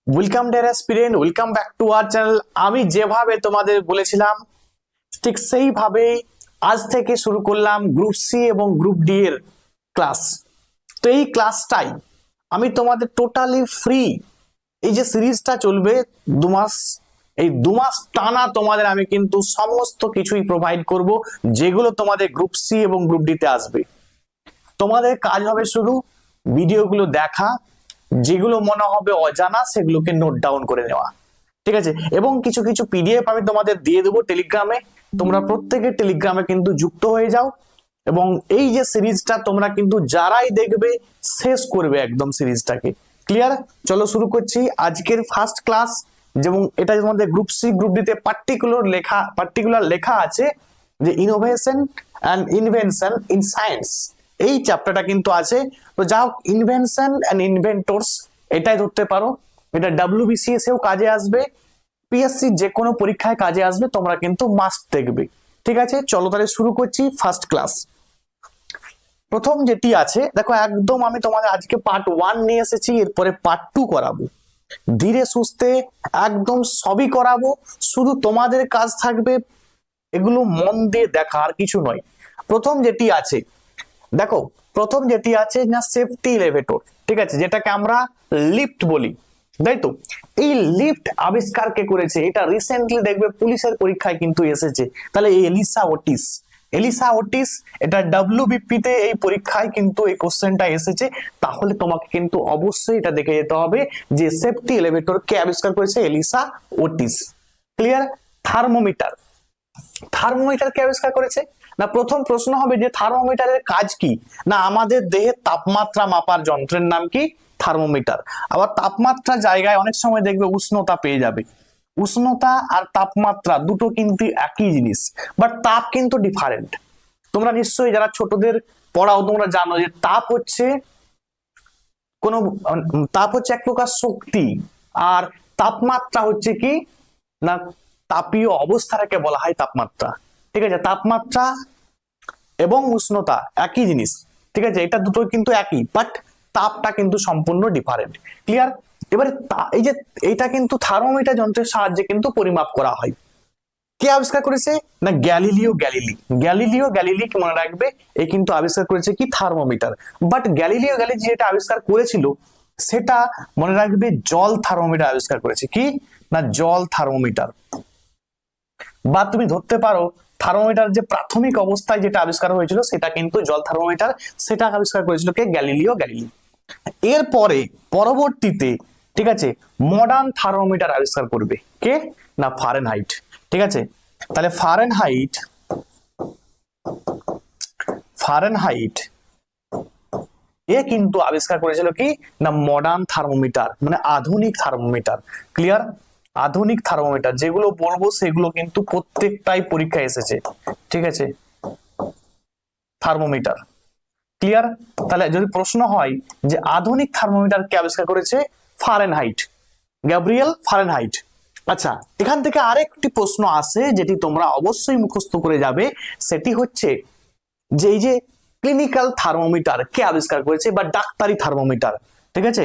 Welcome deer aspirant, welcome back to our channel. আমি যেভাবে তোমাদের বলেছিলাম ঠিক সেইভাবেই আজ থেকে শুরু করলাম গ্রুপ সি এবং গ্রুপ ডি এর ক্লাস। তো এই ক্লাসটাই আমি তোমাদের টোটালি ফ্রি, এই যে সিরিজটা চলবে 2 মাস, এই 2 মাস টানা তোমাদের আমি কিন্তু সমস্ত কিছুই প্রোভাইড করব যেগুলো তোমাদের গ্রুপ সি এবং গ্রুপ ডি তে আসবে। তোমাদের কাজ হবে শুধু ভিডিওগুলো দেখা, যেগুলো মনে হবে অজানা সেগুলোকে নোট ডাউন করে নেওয়া, ঠিক আছে? এবং কিছু কিছু পিডিএফ আমি তোমাদের দিয়ে দেবো টেলিগ্রামে, তোমরা প্রত্যেকে টেলিগ্রামে কিন্তু যুক্ত হয়ে যাও। এবং এই যে সিরিজটা তোমরা কিন্তু যারাই দেখবে শেষ করবে একদম সিরিজটাকে। ক্লিয়ার? চলো শুরু করছি আজকের ফার্স্ট ক্লাস। যেমন এটা তোমাদের গ্রুপ সি গ্রুপ ডি তে পার্টিকুলার লেখা আছে যে innovation and invention in science, এই চ্যাপ্টারটা কিন্তু আছে। তো যা হোক, ইনভেনশন অ্যান্ড ইনভেন্টরস এটাই ধরতে পারো। এটা ডাব্লিউবিসিএস এও কাজে আসবে, পিএসসি যে কোনো পরীক্ষায় কাজে আসবে, তোমরা কিন্তু মাস্ট দেখবে। ঠিক আছে, চলো তাহলে শুরু করছি ফার্স্ট ক্লাস। প্রথম যেটি আছে দেখো, একদম আমি তোমাদের আজকে পার্ট 1 নিয়ে এসেছি, এরপরে পার্ট 2 করাবো। ধীরে সুস্থে একদম সবই করাবো, শুধু তোমাদের কাজ থাকবে এগুলো মন দিয়ে দেখা, আর কিছু নয়। প্রথম যেটি আছে দেখো, প্রথম যেটি আছে না সেফটি এলিভেটর, ঠিক আছে, যেটাকে আমরা লিফট বলি, তাই তো? এই লিফট আবিষ্কার কে করেছে? এটা রিসেন্টলি দেখবে পুলিশের পরীক্ষায় কিন্তু এসেছে। তাহলে এই এলিসা ওটিস এটা ডব্লিউবিপি তে এই পরীক্ষায় কিন্তু এই কোশ্চেনটা এসেছে। তাহলে তোমাকে কিন্তু অবশ্যই এটা দেখে যেতে হবে যে সেফটি এলিভেটর কে আবিষ্কার করেছে? Elisa Otis. ক্লিয়ার? থার্মোমিটার কে আবিষ্কার করেছে? না, প্রথম প্রশ্ন হবে যে থার্মোমিটারের কাজ কি? না, আমাদের দেহের তাপমাত্রা মাপার যন্ত্রের নাম কি? থার্মোমিটার। আবার তাপমাত্রা জায়গায় অনেক সময় দেখবে উষ্ণতা পেয়ে যাবে। উষ্ণতা আর তাপমাত্রা দুটো কিন্তু একই জিনিস, বাট তাপ কিন্তু ডিফারেন্ট। তোমরা নিশ্চয়ই যারা ছোটদের পড়াও তোমরা জানো যে তাপ হচ্ছে এক প্রকার শক্তি, আর তাপমাত্রা হচ্ছে কি না তাপীয় অবস্থাটাকে বলা হয় তাপমাত্রা। ঠিক আছে, তাপমাত্রা এবং উষ্ণতা একই জিনিস, ঠিক আছে, এটা দুটো কিন্তু একই, বাট তাপটা কিন্তু সম্পূর্ণ ডিফারেন্ট। ক্লিয়ার? এবারে এই যে এটা কিন্তু থার্মোমিটার যন্ত্রের সাহায্যে কিন্তু পরিমাপ করা হয়। কে আবিষ্কার করেছে? না গ্যালিলিও গ্যালিলি কি মনে রাখবে, এই কিন্তু আবিষ্কার করেছে কি? থার্মোমিটার। বাট গ্যালিলিও গ্যালিলি যেটা আবিষ্কার করেছিল সেটা মনে রাখবে জল থার্মোমিটার আবিষ্কার করেছে। কি না? জল থার্মোমিটার। বা তুমি ধরতে পারো থার্মোমিটার যে প্রাথমিক অবস্থায় যেটা আবিষ্কার হয়েছিল সেটা কিন্তু জল থার্মোমিটার, সেটা আবিষ্কার করেছিল কে? Galileo Galilei. এরপরে পরবর্তীতে, ঠিক আছে, মডার্ন থার্মোমিটার আবিষ্কার করবে কে? না ফারেনহাইট। ঠিক আছে, তাহলে ফারেনহাইট এ কিন্তু আবিষ্কার করেছিল কি না মডার্ন থার্মোমিটার, মানে আধুনিক থার্মোমিটার। ক্লিয়ার? আধুনিক থার্মোমিটার যেগুলো বলবো সেগুলো কিন্তু প্রত্যেকটাই পরীক্ষায় এসেছে। ঠিক আছে, থার্মোমিটার। ক্লিয়ার? তাহলে যদি প্রশ্ন হয় যে আধুনিক থার্মোমিটার কে আবিষ্কার করেছে? Fahrenheit, Gabriel Fahrenheit. আচ্ছা, এখান থেকে আরেকটি প্রশ্ন আসে যেটি তোমরা অবশ্যই মুখস্থ করে যাবে, সেটি হচ্ছে যে এই যে ক্লিনিক্যাল থার্মোমিটার কে আবিষ্কার করেছে, বা ডাক্তারি থার্মোমিটার। ঠিক আছে,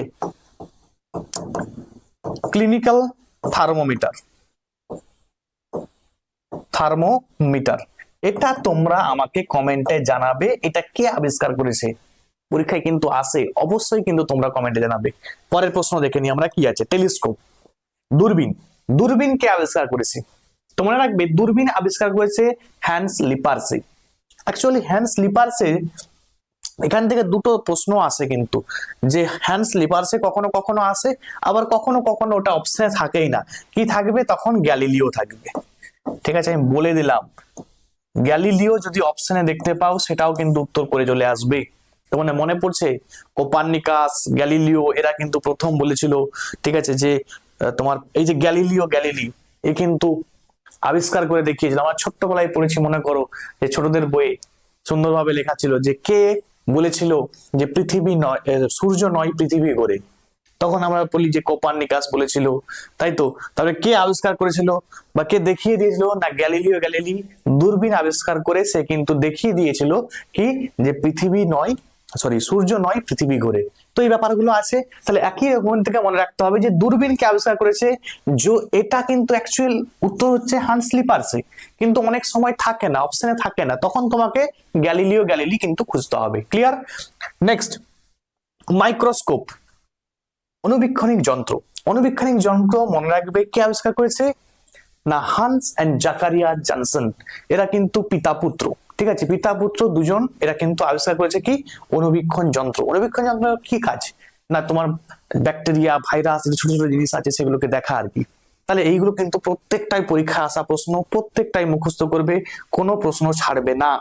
ক্লিনিক্যাল থার্মোমিটার এটা তোমরা আমাকে কমেন্টে জানাবে, এটা কে আবিষ্কার করেছে। পরীক্ষায় কিন্তু আসে, অবশ্যই কিন্তু তোমরা কমেন্টে জানাবে। পরের প্রশ্ন দেখে নি আমরা, কি আছে? টেলিস্কোপ, দূরবীন কে আবিষ্কার করেছে? তোমরা রাখবে দূরবীন আবিষ্কার করেছে হ্যান্স লিপার্সে। অ্যাকচুয়ালি হ্যান্স লিপার্সে এখান থেকে দুটো প্রশ্ন আসে কিন্তু, যে হ্যান্স লিপার্সে কখনো কখনো আসে, আবার কখনো কখনো ওটা অপশনে থাকেই না। কি থাকবে তখন? গ্যালিলিও থাকবে। ঠিক আছে, আমি বলে দিলাম, গ্যালিলিও যদি অপশনে দেখতে পাও সেটাও কিন্তু উত্তর করে চলে আসবে। তোমার মনে পড়ছে কোপার্নিকাস, গ্যালিলিও এরা কিন্তু প্রথম বলেছিল, ঠিক আছে, যে তোমার এই যে গ্যালিলি এ কিন্তু আবিষ্কার করে দেখিয়েছিল। আমার ছোট্টবেলায় পড়েছি, মনে করো যে ছোটদের বইয়ে সুন্দরভাবে লেখা ছিল যে কে বলেছিল যে পৃথিবী নয়, সূর্য নয় পৃথিবী ঘোরে। তখন আমরা বলি যে কোপার্নিকাস বলেছিল, তাই তো? তাহলে কে আবিষ্কার করেছিল বা কে দেখিয়ে দিয়েছিল? না গ্যালিলিও গ্যালিলি দূরবীন আবিষ্কার করে সে কিন্তু দেখিয়ে দিয়েছিল কি, যে পৃথিবী নয়, সূর্য নয় পৃথিবী ঘোরে। তো এই ব্যাপারগুলো আছে। তাহলে একই রকম থেকে মনে রাখতে হবে যে দূরবীন কে আবিষ্কার করেছে, এটা কিন্তু অ্যাকচুয়াল উত্তর হচ্ছে হান্স লিপার্সে, কিন্তু অনেক সময় থাকে না, অপশনে থাকে না, তখন তোমাকে গ্যালিলিও গ্যালিলি কিন্তু খুঁজতে হবে। ক্লিয়ার? নেক্সট, মাইক্রোস্কোপ, অণুবীক্ষণিক যন্ত্র। অণুবীক্ষণিক যন্ত্র মনে রাখবে কে আবিষ্কার করেছে, না হান্স এন্ড জাকারিয়া জনসন। এরা কিন্তু পিতা পুত্র, ঠিক আছে, পিতা পুত্র দুজন, এরা কিন্তু আবিষ্কার করেছে কি, অণুবীক্ষণ যন্ত্র। অণুবীক্ষণ যন্ত্র কি কাজ, না তোমার ব্যাকটেরিয়া ভাইরাস ছোট ছোট জিনিস আছে সেগুলোকে দেখা আর কি। তাহলে এইগুলো কিন্তু প্রত্যেকটাই পরীক্ষায় আসা প্রশ্ন, প্রত্যেকটাই মুখস্থ করবে, কোনো প্রশ্ন ছাড়বে না,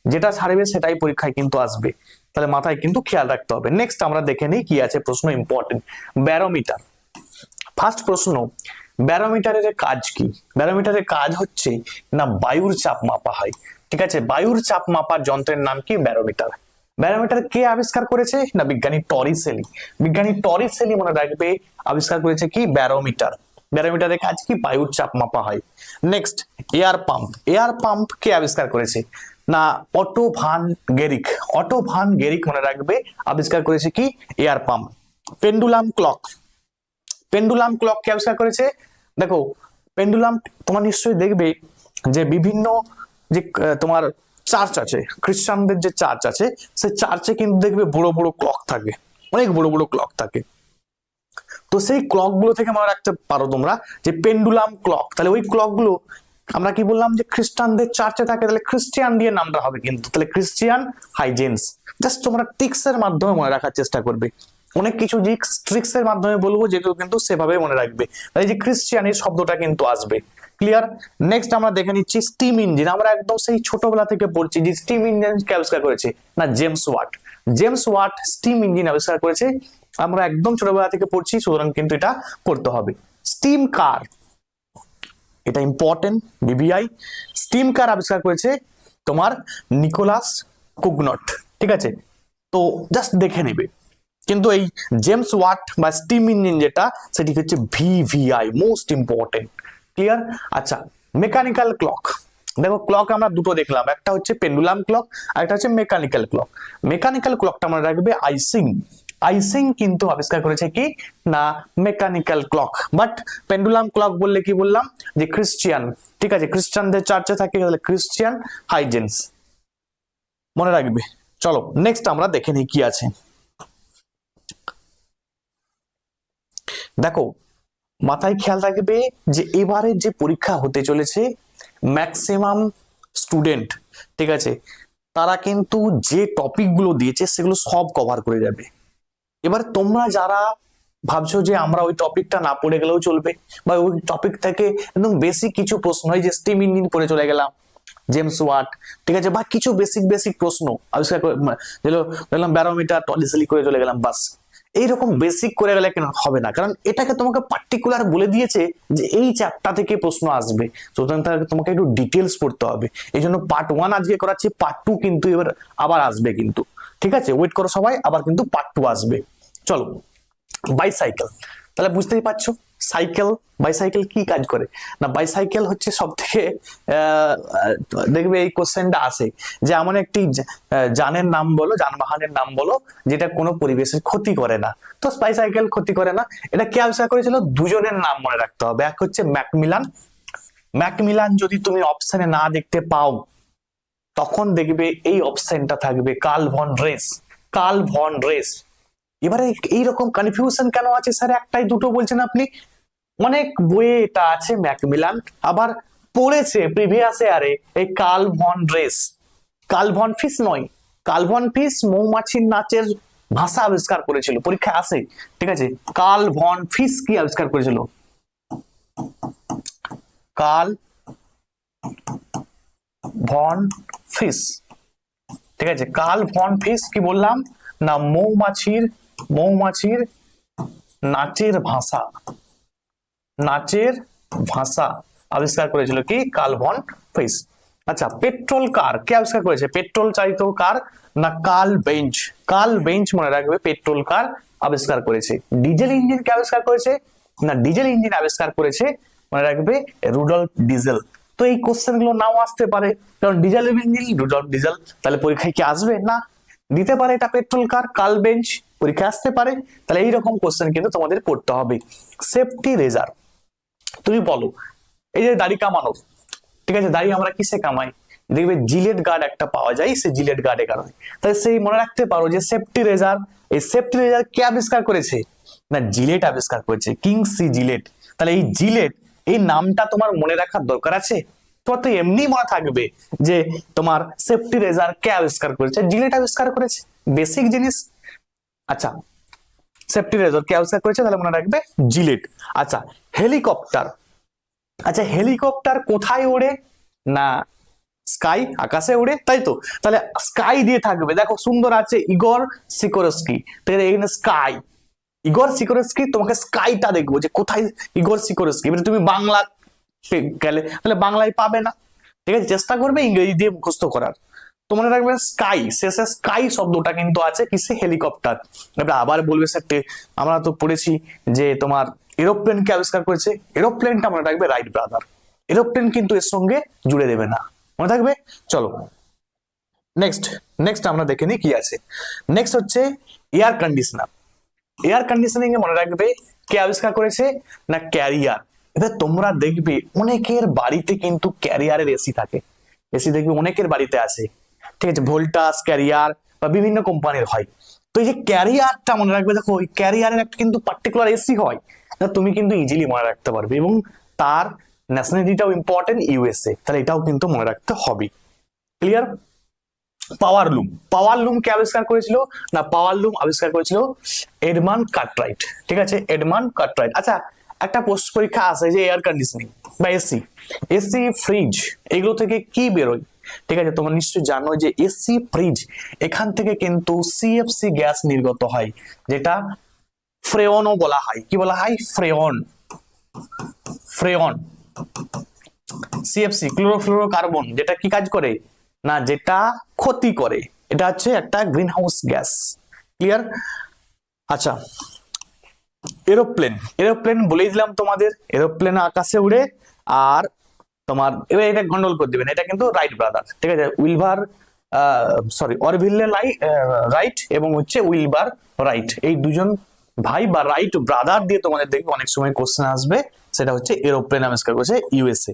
যেটা ছাড়বে সেটাই পরীক্ষায় কিন্তু আসবে। তাহলে মাথায় কিন্তু খেয়াল রাখতে হবে। নেক্সট আমরা দেখে নিই কি আছে প্রশ্ন, ইম্পর্টেন্ট। ব্যারোমিটার, ফার্স্ট প্রশ্ন, ব্যারোমিটারের কাজ কি? ব্যারোমিটারের কাজ হচ্ছে না বায়ুর চাপ মাপা হয়, ঠিক আছে, বায়ুর চাপ মাপার যন্ত্রের নাম কি, ব্যারোমিটার। ব্যারোমিটার কে আবিষ্কার করেছে, না বিজ্ঞানী টরিসেলি। বিজ্ঞানী টরিসেলি মনে রাখবে আবিষ্কার করেছে কি, ব্যারোমিটার। ব্যারোমিটারের কাজ কি, বায়ুর চাপ মাপা হয়। Next, air pump. Air pump কে আবিষ্কার করেছে, না অটো ভান গেরিক। অটো ভান গেরিক মনে রাখবে আবিষ্কার করেছে কি, air pump. Pendulum clock, pendulum clock কে আবিষ্কার করেছে, দেখো পেন্ডুলাম তোমার নিশ্চয়ই দেখবে যে বিভিন্ন যে তোমার চার্চ আছে, খ্রিস্টানদের যে চার্চ আছে, সেই চার্চে কিন্তু দেখবে বড় বড় ক্লক থাকে, অনেক বড় বড় ক্লক থাকে। তো সেই ক্লক গুলো থেকে মনে রাখতে পারো তোমরা যে পেন্ডুলাম ক্লক। তাহলে ওই ক্লক গুলো আমরা কি বললাম যে খ্রিস্টানদের চার্চে থাকে, তাহলে খ্রিস্টিয়ান দিয়ে নামটা হবে কিন্তু, তাহলে খ্রিস্টিয়ান হাইজেন্স। জাস্ট তোমরা ট্রিক্স এর মাধ্যমে মনে রাখার চেষ্টা করবে, অনেক কিছু যে ট্রিক্স এর মাধ্যমে বলবো যেগুলো কিন্তু সেভাবে মনে রাখবে। তাই যে খ্রিস্টিয়ান এই শব্দটা কিন্তু আসবে। ক্লিয়ার? নেক্সট আমরা দেখে নিচ্ছি স্টিম ইঞ্জিন। আমরা একদম সেই ছোটবেলা থেকে পড়ছি যে স্টিম ইঞ্জিন কে আবিষ্কার করেছে, না James Watt. James Watt steam engine আবিষ্কার করেছে, আমরা একদম ছোটবেলা থেকে পড়ছি, সুতরাং কিন্তু এটা পড়তে হবে। স্টিম কার, এটা ইম্পর্টেন্ট, বিবিআই। স্টিম কার আবিষ্কার করেছে তোমার নিকোলাস কুগনট, ঠিক আছে, তো জাস্ট দেখে নেবে। কিন্তু এই জেমস ওয়াট বা স্টিম ইঞ্জিন যেটা, সেটি হচ্ছে ভিভিআই, মোস্ট ইম্পর্টেন্ট। ক্লিয়ার? আচ্ছা, মেকানিক্যাল ক্লক। দেখো ক্লক আমরা দুটো দেখলাম, একটা হচ্ছে পেন্ডুলাম ক্লক আর একটা হচ্ছে মেকানিক্যাল ক্লক। মেকানিক্যাল ক্লকটা আমরা রাখবে আইসিং। আইসিং কিন্তু আবিষ্কার করেছে কি, না mechanical clock. But pendulum clock বললে কি বললাম, যে খ্রিস্টিয়ান, ঠিক আছে, খ্রিস্টানদের চার্চে থাকে, তাহলে খ্রিস্টিয়ান হাইজেন্স মনে রাখবে। চলো নেক্সট আমরা দেখে নিই কি আছে। দেখো মাথায় খেয়াল রাখবে যে এবারে যে পরীক্ষা হতে চলেছে, ম্যাক্সিমাম স্টুডেন্ট, ঠিক আছে, তারা কিন্তু যে টপিক গুলো দিয়েছে সেগুলো সব কভার করে যাবে। এবার তোমরা যারা ভাবছো যে আমরা ওই টপিকটা না পড়ে গেলেও চলবে, বা ওই টপিক থেকে একদম বেসিক কিছু প্রশ্ন, হয় যে স্টিম ইঞ্জিন পড়ে চলে গেলাম, জেমস ওয়াট, ঠিক আছে, বা কিছু বেসিক বেসিক প্রশ্ন আবিষ্কার করে দেখলাম, ব্যারোমিটার টরিসেলি করে চলে গেলাম, বাস এইরকম বেসিক করে গেলে কেন হবে না, কারণ এটাকে তোমাকে পার্টিকুলার বলে দিয়েছে যে এই চ্যাপ্টার থেকে প্রশ্ন আসবে, সুতরাং তোমাকে একটু ডিটেলস পড়তে হবে। এই জন্য পার্ট 1 আজকে করাচ্ছি, পার্ট 2 কিন্তু এবার আবার আসবে কিন্তু, ঠিক আছে, ওয়েট করো সবাই, আবার কিন্তু পার্ট 2 আসবে। চলো, বাইসাইকেল, তাহলে বুঝতেই পারছো সাইকেল, বাইসাইকেল কি কাজ করে, না বাইসাইকেল হচ্ছে সব থেকে দেখবে এই কোশ্চেনটা আসে যে এমন একটি যানের নাম বলো, যানবাহনের নাম বলো যেটা কোনো পরিবেশের ক্ষতি করে না। তো বাইসাইকেল ক্ষতি করে না, এটা কে আবিষ্কার করেছিল, দুজনের নাম মনে রাখতে হবে। এক হচ্ছে ম্যাকমিলান। ম্যাকমিলান যদি তুমি অপশনে না দেখতে পাও, তখন দেখবে এই অপশনটা থাকবে Karl von Drais. Karl von Drais. এবারে এইরকম কনফিউশন কেন আছে স্যার, একটাই দুটো বলছেন আপনি, অনেক বইয়ে এটা আছে ম্যাকমিলান, আবার পড়েছে প্রিভিয়াস ইয়ারে এই Karl von Drais. Karl von ফিস নয়, কার্ল ভন ফিস মৌমাছির নাচের ভাষা আবিষ্কার করেছিল, পরীক্ষায় আসে, ঠিক আছে। কার্ল ভন ফিস কি আবিষ্কার করেছিল, কার্ল ভন ফিস, ঠিক আছে। কার্ল ভন ফিস কি বললাম, না মৌমাছির নাচের ভাষা, নাচের ভাষা আবিষ্কার করেছিল কি, কার্ল ভন ফিস। আচ্ছা, পেট্রোল কার কে আবিষ্কার করেছে, পেট্রোল চালিত কার, না কার্ল বেঞ্চ। কার্ল বেঞ্চ মনে রাখবে পেট্রোল কার আবিষ্কার করেছে। ডিজেল ইঞ্জিন কে আবিষ্কার করেছে, না ডিজেল ইঞ্জিন আবিষ্কার করেছে মনে রাখবে রুডল্ফ ডিজেল। তো এই কোশ্চেন গুলো নাও আসতে পারে, কারণ ডিজেল ইঞ্জিন রুডল্ফ ডিজেল, তাহলে পরীক্ষায় কি আসবে না, দিতে পারে এটা পেট্রোল কার কার্ল বেঞ্চ, পরীক্ষা আসতে পারে, তাহলে এইরকম কোশ্চেন কিন্তু তোমাদের করতে হবে। সেফটি রেজার, তুমি বলো এই যে দাড়ি কামানো, ঠিক আছে, দাড়ি আমরা কিসে কামাই? দেখবে জিলেট গার্ড একটা পাওয়া যায়, সেই জিলেট গার্ডের কারণে। তাই সেই মনে রাখতে পারো যে সেফটি রেজার, এই সেফটি রেজার কে আবিষ্কার করেছে? না জিলেট আবিষ্কার করেছে, কিংসি জিলেট। তাহলে এই জিলেট, এই নামটা তোমার মনে রাখার দরকার আছে? তোমার তো এমনি মনে থাকবে যে তোমার সেফটি রেজার কে আবিষ্কার করেছে? জিলেট আবিষ্কার করেছে, বেসিক জিনিস। আচ্ছা, সেফটি রেজার কে আবিষ্কার করেছে? তাহলে মনে রাখবে জিলেট। আচ্ছা, হেলিকপ্টার। আচ্ছা, হেলিকপ্টার কোথায় ওড়ে? না স্কাই, আকাশে উড়ে, তাই তো? তাহলে স্কাই দিয়ে থাকবে, দেখো সুন্দর আছে ইগর সিকোরস্কি, তাহলে এখানে স্কাই, ইগর সিকোরস্কি, তোমাকে স্কাইটা দেখবো যে কোথায় ইগর সিকোরস্কি। এবারে তুমি বাংলা গেলে তাহলে বাংলায় পাবে না, ঠিক আছে, চেষ্টা করবে ইংরেজি দিয়ে মুখস্থ করার। তো মনে রাখবে স্কাই, শেষে স্কাই শব্দটা কিন্তু আছে কিসে? হেলিকপ্টার। এবার আবার বলবে স্যার আমরা তো পড়েছি যে তোমার এরোপ্লেনকে আবিষ্কার করেছে, এরোপ্লেনটা মনে রাখবে রাইট ব্রাদার, এরোপ্লেন কিন্তু এর সঙ্গে জুড়ে দেবে না, মনে থাকবে। চলো নেক্সট, নেক্সট আমরা দেখে নিই কি আছে। নেক্সট হচ্ছে এয়ার কন্ডিশনার। এয়ার কন্ডিশনিং এ মনে রাখবে কে আবিষ্কার করেছে? না ক্যারিয়ার। এবার তোমরা দেখবে অনেকের বাড়িতে কিন্তু ক্যারিয়ারের এসি থাকে, এসি দেখবে অনেকের বাড়িতে আছে, ঠিক আছে, ভোল্টাস ক্যারিয়ার বা বিভিন্ন কোম্পানির হয়। তো এই যে ক্যারিয়ারটা মনে রাখবে, দেখো ওই ক্যারিয়ারের একটা কিন্তু পার্টিকুলার এসি হয়, তুমি কিন্তু ইজিলি মনে রাখতে পারবে, এবং তার ন্যাশনালিটিটাও ইম্পর্টেন্ট ইউএসএ, তাহলে এটাও কিন্তু মনে রাখতে হবে। ক্লিয়ার? পাওয়ার লুম, পাওয়ার লুম কে আবিষ্কার করেছিল? না পাওয়ার লুম আবিষ্কার করেছিল এডমান্ড কার্টরাইট, ঠিক আছে, এডমান্ড কার্টরাইট। আচ্ছা, একটা পোস্ট পরীক্ষা আছে যে এয়ার কন্ডিশনিং বা এসি, এসি ফ্রিজ এগুলো থেকে কি বেরোয়? ঠিক আছে, তোমরা নিশ্চয়ই জানো যে এসি ফ্রিজ এখান থেকে কিন্তু সিএফসি গ্যাস নির্গত হয়, যেটা ফ্রেয়নও বলা হয়। কি বলা হয়? Freon, freon. সিএফসি ক্লোরোফ্লোরোকার্বন, যেটা কি কাজ করে? না যেটা ক্ষতি করে, এটা হচ্ছে একটা গ্রিন হাউস গ্যাস। ক্লিয়ার? আচ্ছা, এরোপ্লেন, এরোপ্লেন বলেই দিলাম তোমাদের, এরোপ্লেন আকাশে উড়ে। আর তোমার এবার এটা গন্ডল করে দিবেন, এটা কিন্তু রাইট ব্রাদার, ঠিক আছে, উইলভার অরভিলে রাইট এবং হচ্ছে উইলবার রাইট, এই দুজন ভাই বা রাইট ব্রাদার দিয়ে তোমাদের দেখবে অনেক সময় কোশ্চেন আসবে, সেটা হচ্ছে এরোপ্লেন আবিষ্কার করেছে ইউএসএ,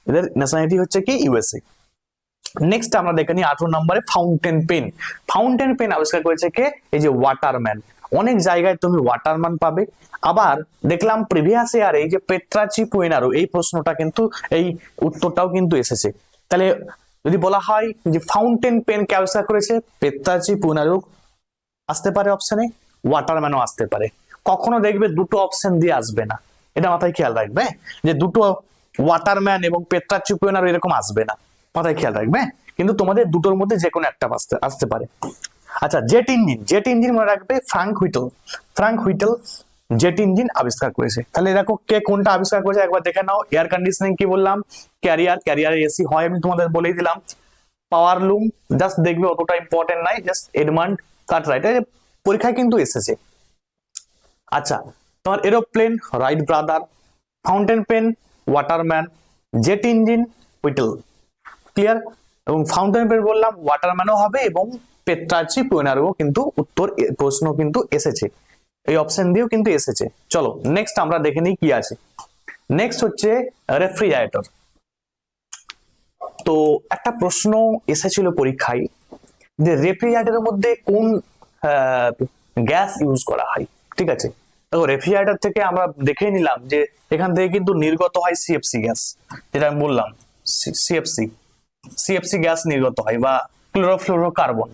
এদের ন্যাশনালিটি হচ্ছে কি ইউএসএ। নেক্সট আমরা দেখে নিই 18 নম্বরে ফাউন্টেন পেন। ফাউন্টেন পেন আবিষ্কার করেছে কে? এই যে ওয়াটারম্যান। অনেক জায়গায় তুমি ওয়াটারম্যান পাবে, আবার দেখলাম প্রিভিয়াস ইয়ারে এই যে পেট্রাচি পুয়েনারো, এই প্রশ্নটা কিন্তু এই উত্তরটাও কিন্তু এসেছে। তাহলে যদি বলা হয় যে ফাউন্টেন পেন কে আবিষ্কার করেছে? পেট্রাচি পুয়েনারো আসতে পারে অপশনে, ওয়াটারম্যানও আসতে পারে। কখনো দেখবে দুটো অপশন দিয়ে আসবে না, এটা মাথায় খেয়াল রাখবে যে দুটো ওয়াটারম্যান এবং পেট্রাচি পুয়েনারো এরকম আসবে না, মাথায় খেয়াল রাখবে, কিন্তু তোমাদের দুটোর মধ্যে যে কোনো একটা আসতে পারে। আচ্ছা, জেট ইঞ্জিন, জেট ইঞ্জিন মনে রাখবে ফ্রাঙ্ক হুইটেল, ফ্রাঙ্ক হুইটেল জেট ইঞ্জিন আবিষ্কার করেছে। তাহলে দেখো কে কোনটা আবিষ্কার করেছে একবার দেখে নাও। এয়ার কন্ডিশনিং কি বললাম? ক্যারিয়ার, ক্যারিয়ারে এসি হয় আমি তোমাদের বলেই দিলাম। পাওয়ার লুম জাস্ট দেখবে, অতটা ইম্পর্টেন্ট নাই, জাস্ট এডমান্ড কার্টরাইট, পরীক্ষায় কিন্তু এসেছে। আচ্ছা, তোমার aeroplane Wright brother, fountain pen Waterman, jet engine Whittle. Clear? এবং ফাউন্টেন পেন বললাম ওয়াটারম্যানও হবে, এবং পেট্রাচি পুয়েনারো কিন্তু উত্তর প্রশ্ন কিন্তু এসেছে, এই অপশন দিয়েও কিন্তু এসেছে। চলো নেক্সট আমরা দেখে নিই কি আছে। নেক্সট হচ্ছে রেফ্রিজারেটর। তো একটা প্রশ্ন এসেছিল পরীক্ষায় যে রেফ্রিজারেটরের মধ্যে কোন গ্যাস ইউজ করা হয়, ঠিক আছে। দেখো রেফ্রিজারেটর থেকে আমরা দেখে নিলাম যে এখান থেকে কিন্তু নির্গত হয় সিএফসি গ্যাস, যেটা আমি বললাম সিএফসি, সিএফসি গ্যাস নির্গত হয় বা ক্লোরোফ্লোরোকার্বন।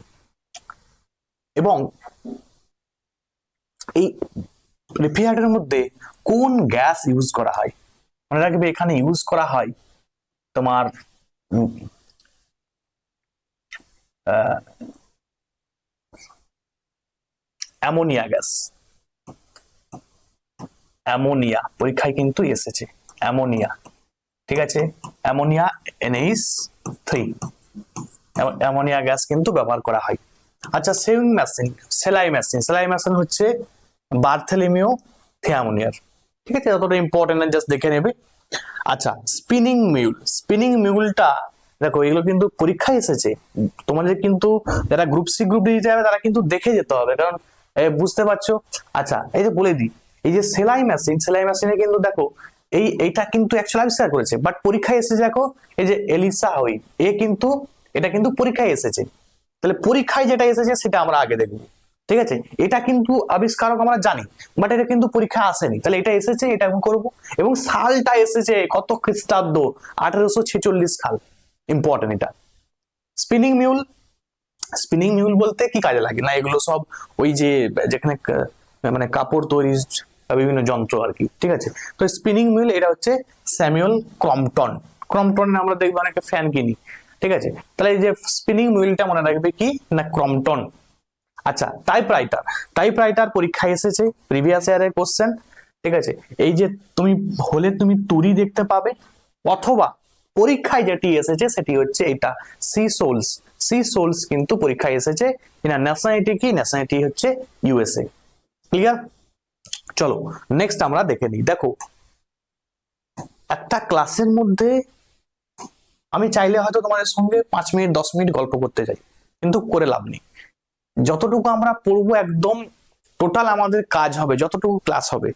এবং এই রেফ্রিজারেটরের মধ্যে কোন গ্যাস ইউজ করা হয়? মনে রাখবে এখানে ইউজ করা হয় তোমার অ্যামোনিয়া গ্যাস, অ্যামোনিয়া পরীক্ষায় কিন্তু এসেছে, অ্যামোনিয়া, ঠিক আছে, অ্যামোনিয়া NH3, অ্যামোনিয়া গ্যাস কিন্তু ব্যবহার করা হয়। আচ্ছা, সেভিং মেশিন, সেলাই মেশিন, সেলাই মেশিন হচ্ছে বার্থেলোমিউ থিয়ামোনিয়ার, ঠিক আছে, যতটা ইম্পর্টেন্ট জাস্ট দেখে নেবে। আচ্ছা, স্পিনিং মিউল, স্পিনিং মিউলটা দেখো এগুলো কিন্তু পরীক্ষায় এসেছে, তোমাদের কিন্তু যারা গ্রুপ সি গ্রুপ ডি দিতে যাবে তারা কিন্তু দেখে যেতে হবে, কারণ বুঝতে পারছো? আচ্ছা, এই যে বলে দিই, এই যে সেলাই মেশিনে কিন্তু দেখো এইটা কিন্তু অ্যাকচুয়ালি আবিষ্কার করেছে, বাট পরীক্ষায় এসেছে দেখো এই যে এলিসা হুই, কিন্তু এটা কিন্তু পরীক্ষায় এসেছে। তাহলে পরীক্ষায় যেটা এসেছে সেটা আমরা আগে দেখবো, ঠিক আছে? এটা কিন্তু আবিষ্কারক আমরা জানি, বাট এটা কিন্তু পরীক্ষা আসেনি, তাহলে এটা এসেছে, এটা আমি করবো। এবং সালটা এসেছে কত খ্রিস্টাব্দ, 1846 সাল, ইম্পর্টেন্ট এটা। স্পিনিং মিউল বলতে কি কাজে লাগে না, এগুলো সব ওই যে যেখানে মানে কাপড় তৈরি বিভিন্ন যন্ত্র আর কি, ঠিক আছে? তো স্পিনিং মিউল এটা হচ্ছে স্যামুয়েল ক্রম্পটন আমরা দেখবো অনেকে ফ্যান কিনি, ঠিক আছে? তাহলে এই যে স্পিনিং মিউলটা মনে রাখবে কি না, ক্রম্পটন। আচ্ছা, টাইপরাইটার পরীক্ষায় এসেছে, প্রিভিয়াস ইয়ারের কোশ্চেন, ঠিক আছে? এই যে তুমি তুরি দেখতে পাবে, অথবা পরীক্ষায় যেটি এসেছে সেটি হচ্ছে এটা সি সোলস কিন্তু পরীক্ষায় এসেছে। এনার ন্যাশনালিটি কি? ন্যাশনালিটি হচ্ছে ইউএসএ। ক্লিয়ার? চলো নেক্সট আমরা দেখে নিই। দেখো, একটা ক্লাসের মধ্যে আমি চাইলে হয়তো তোমাদের সঙ্গে 5 মিনিট 10 মিনিট গল্প করতে চাই, কিন্তু করে লাভ নেই। যতটুকু আমরা পড়বো একদম টোটাল আমাদের কাজ হবে, যতটুকু ক্লাস হবে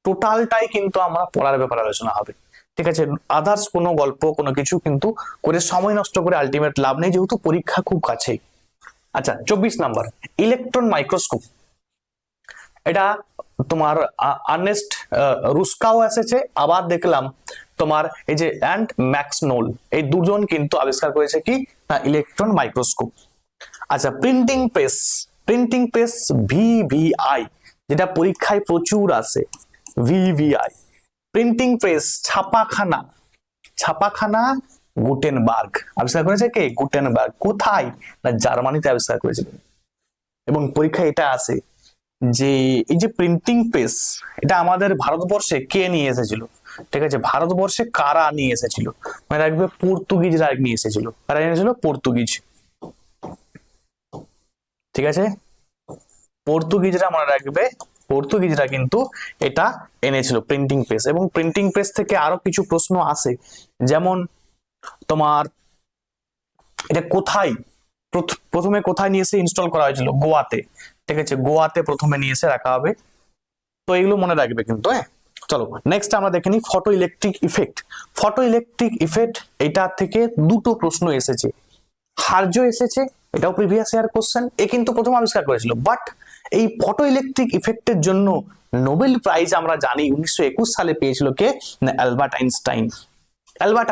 টোটালটাই কিন্তু আমরা পড়ার ব্যাপারে আলোচনা হবে, ঠিক আছে? আদার্স কোনো গল্প কোনো কিছু কিন্তু করে সময় নষ্ট করে আলটিমেট লাভ নেই, যেহেতু পরীক্ষা খুব কাছেই। আচ্ছা, 24 নাম্বার, ইলেকট্রন মাইক্রোস্কোপ। এটা তোমার আর্নেস্ট রুস্কাও এসেছে, আবার দেখলাম তোমার এই যে অ্যান্ড ম্যাক্স নোল, এই দুজন কিন্তু আবিষ্কার করেছে কি না, ইলেকট্রন মাইক্রোস্কোপ। আচ্ছা, প্রিন্টিং প্রেস ভিভিআই, যেটা পরীক্ষায় প্রচুর আসে, ভিভিআই প্রিন্টিং প্রেস। ছাপাখানা গুটেনবার্গ আবিষ্কার করেছে কে? গুটেনবার্গ। কোথায় না, জার্মানিতে আবিষ্কার করেছিলেন। এবং পরীক্ষায় এটা আসে যে এই যে প্রিন্টিং প্রেস, এটা আমাদের ভারতবর্ষে কে নিয়ে এসেছিল, ঠিক আছে? ভারতবর্ষে কারা নিয়ে এসেছিল? মানে রাখবে পর্তুগিজরা নিয়ে এসেছিল। কারা নিয়ে এসেছিল? পর্তুগিজ, ঠিক আছে? পর্তুগিজরা মনে রাখবে, পর্তুগিজরা কিন্তু এটা এনেছিল প্রিন্টিং প্রেস। এবং প্রিন্টিং প্রেস থেকে আরো কিছু প্রশ্ন আসে, যেমন তোমার এটা প্রথমে কোথায় নিয়ে এসে ইনস্টল করা হয়েছিল? গোয়াতে, ঠিক আছে? গোয়াতে প্রথমে নিয়ে এসে রাখা হবে। তো এগুলো মনে রাখবে কিন্তু, হ্যাঁ। চলো নেক্সট আমরা দেখে নিই ফটো ইলেকট্রিক ইফেক্ট। এটা থেকে দুটো প্রশ্ন এসেছে, হার্জ এসেছে, এটাও প্রিভিয়াস ইয়ার কোশ্চেন। এ কিন্তু প্রথম আবিষ্কার করেছিল, বাট এই ফটো ইলেকট্রিক ইফেক্টের জন্য নোবেল প্রাইজ আমরা জানি 1921 সালে পেয়েছিল কে না, অ্যালবার্ট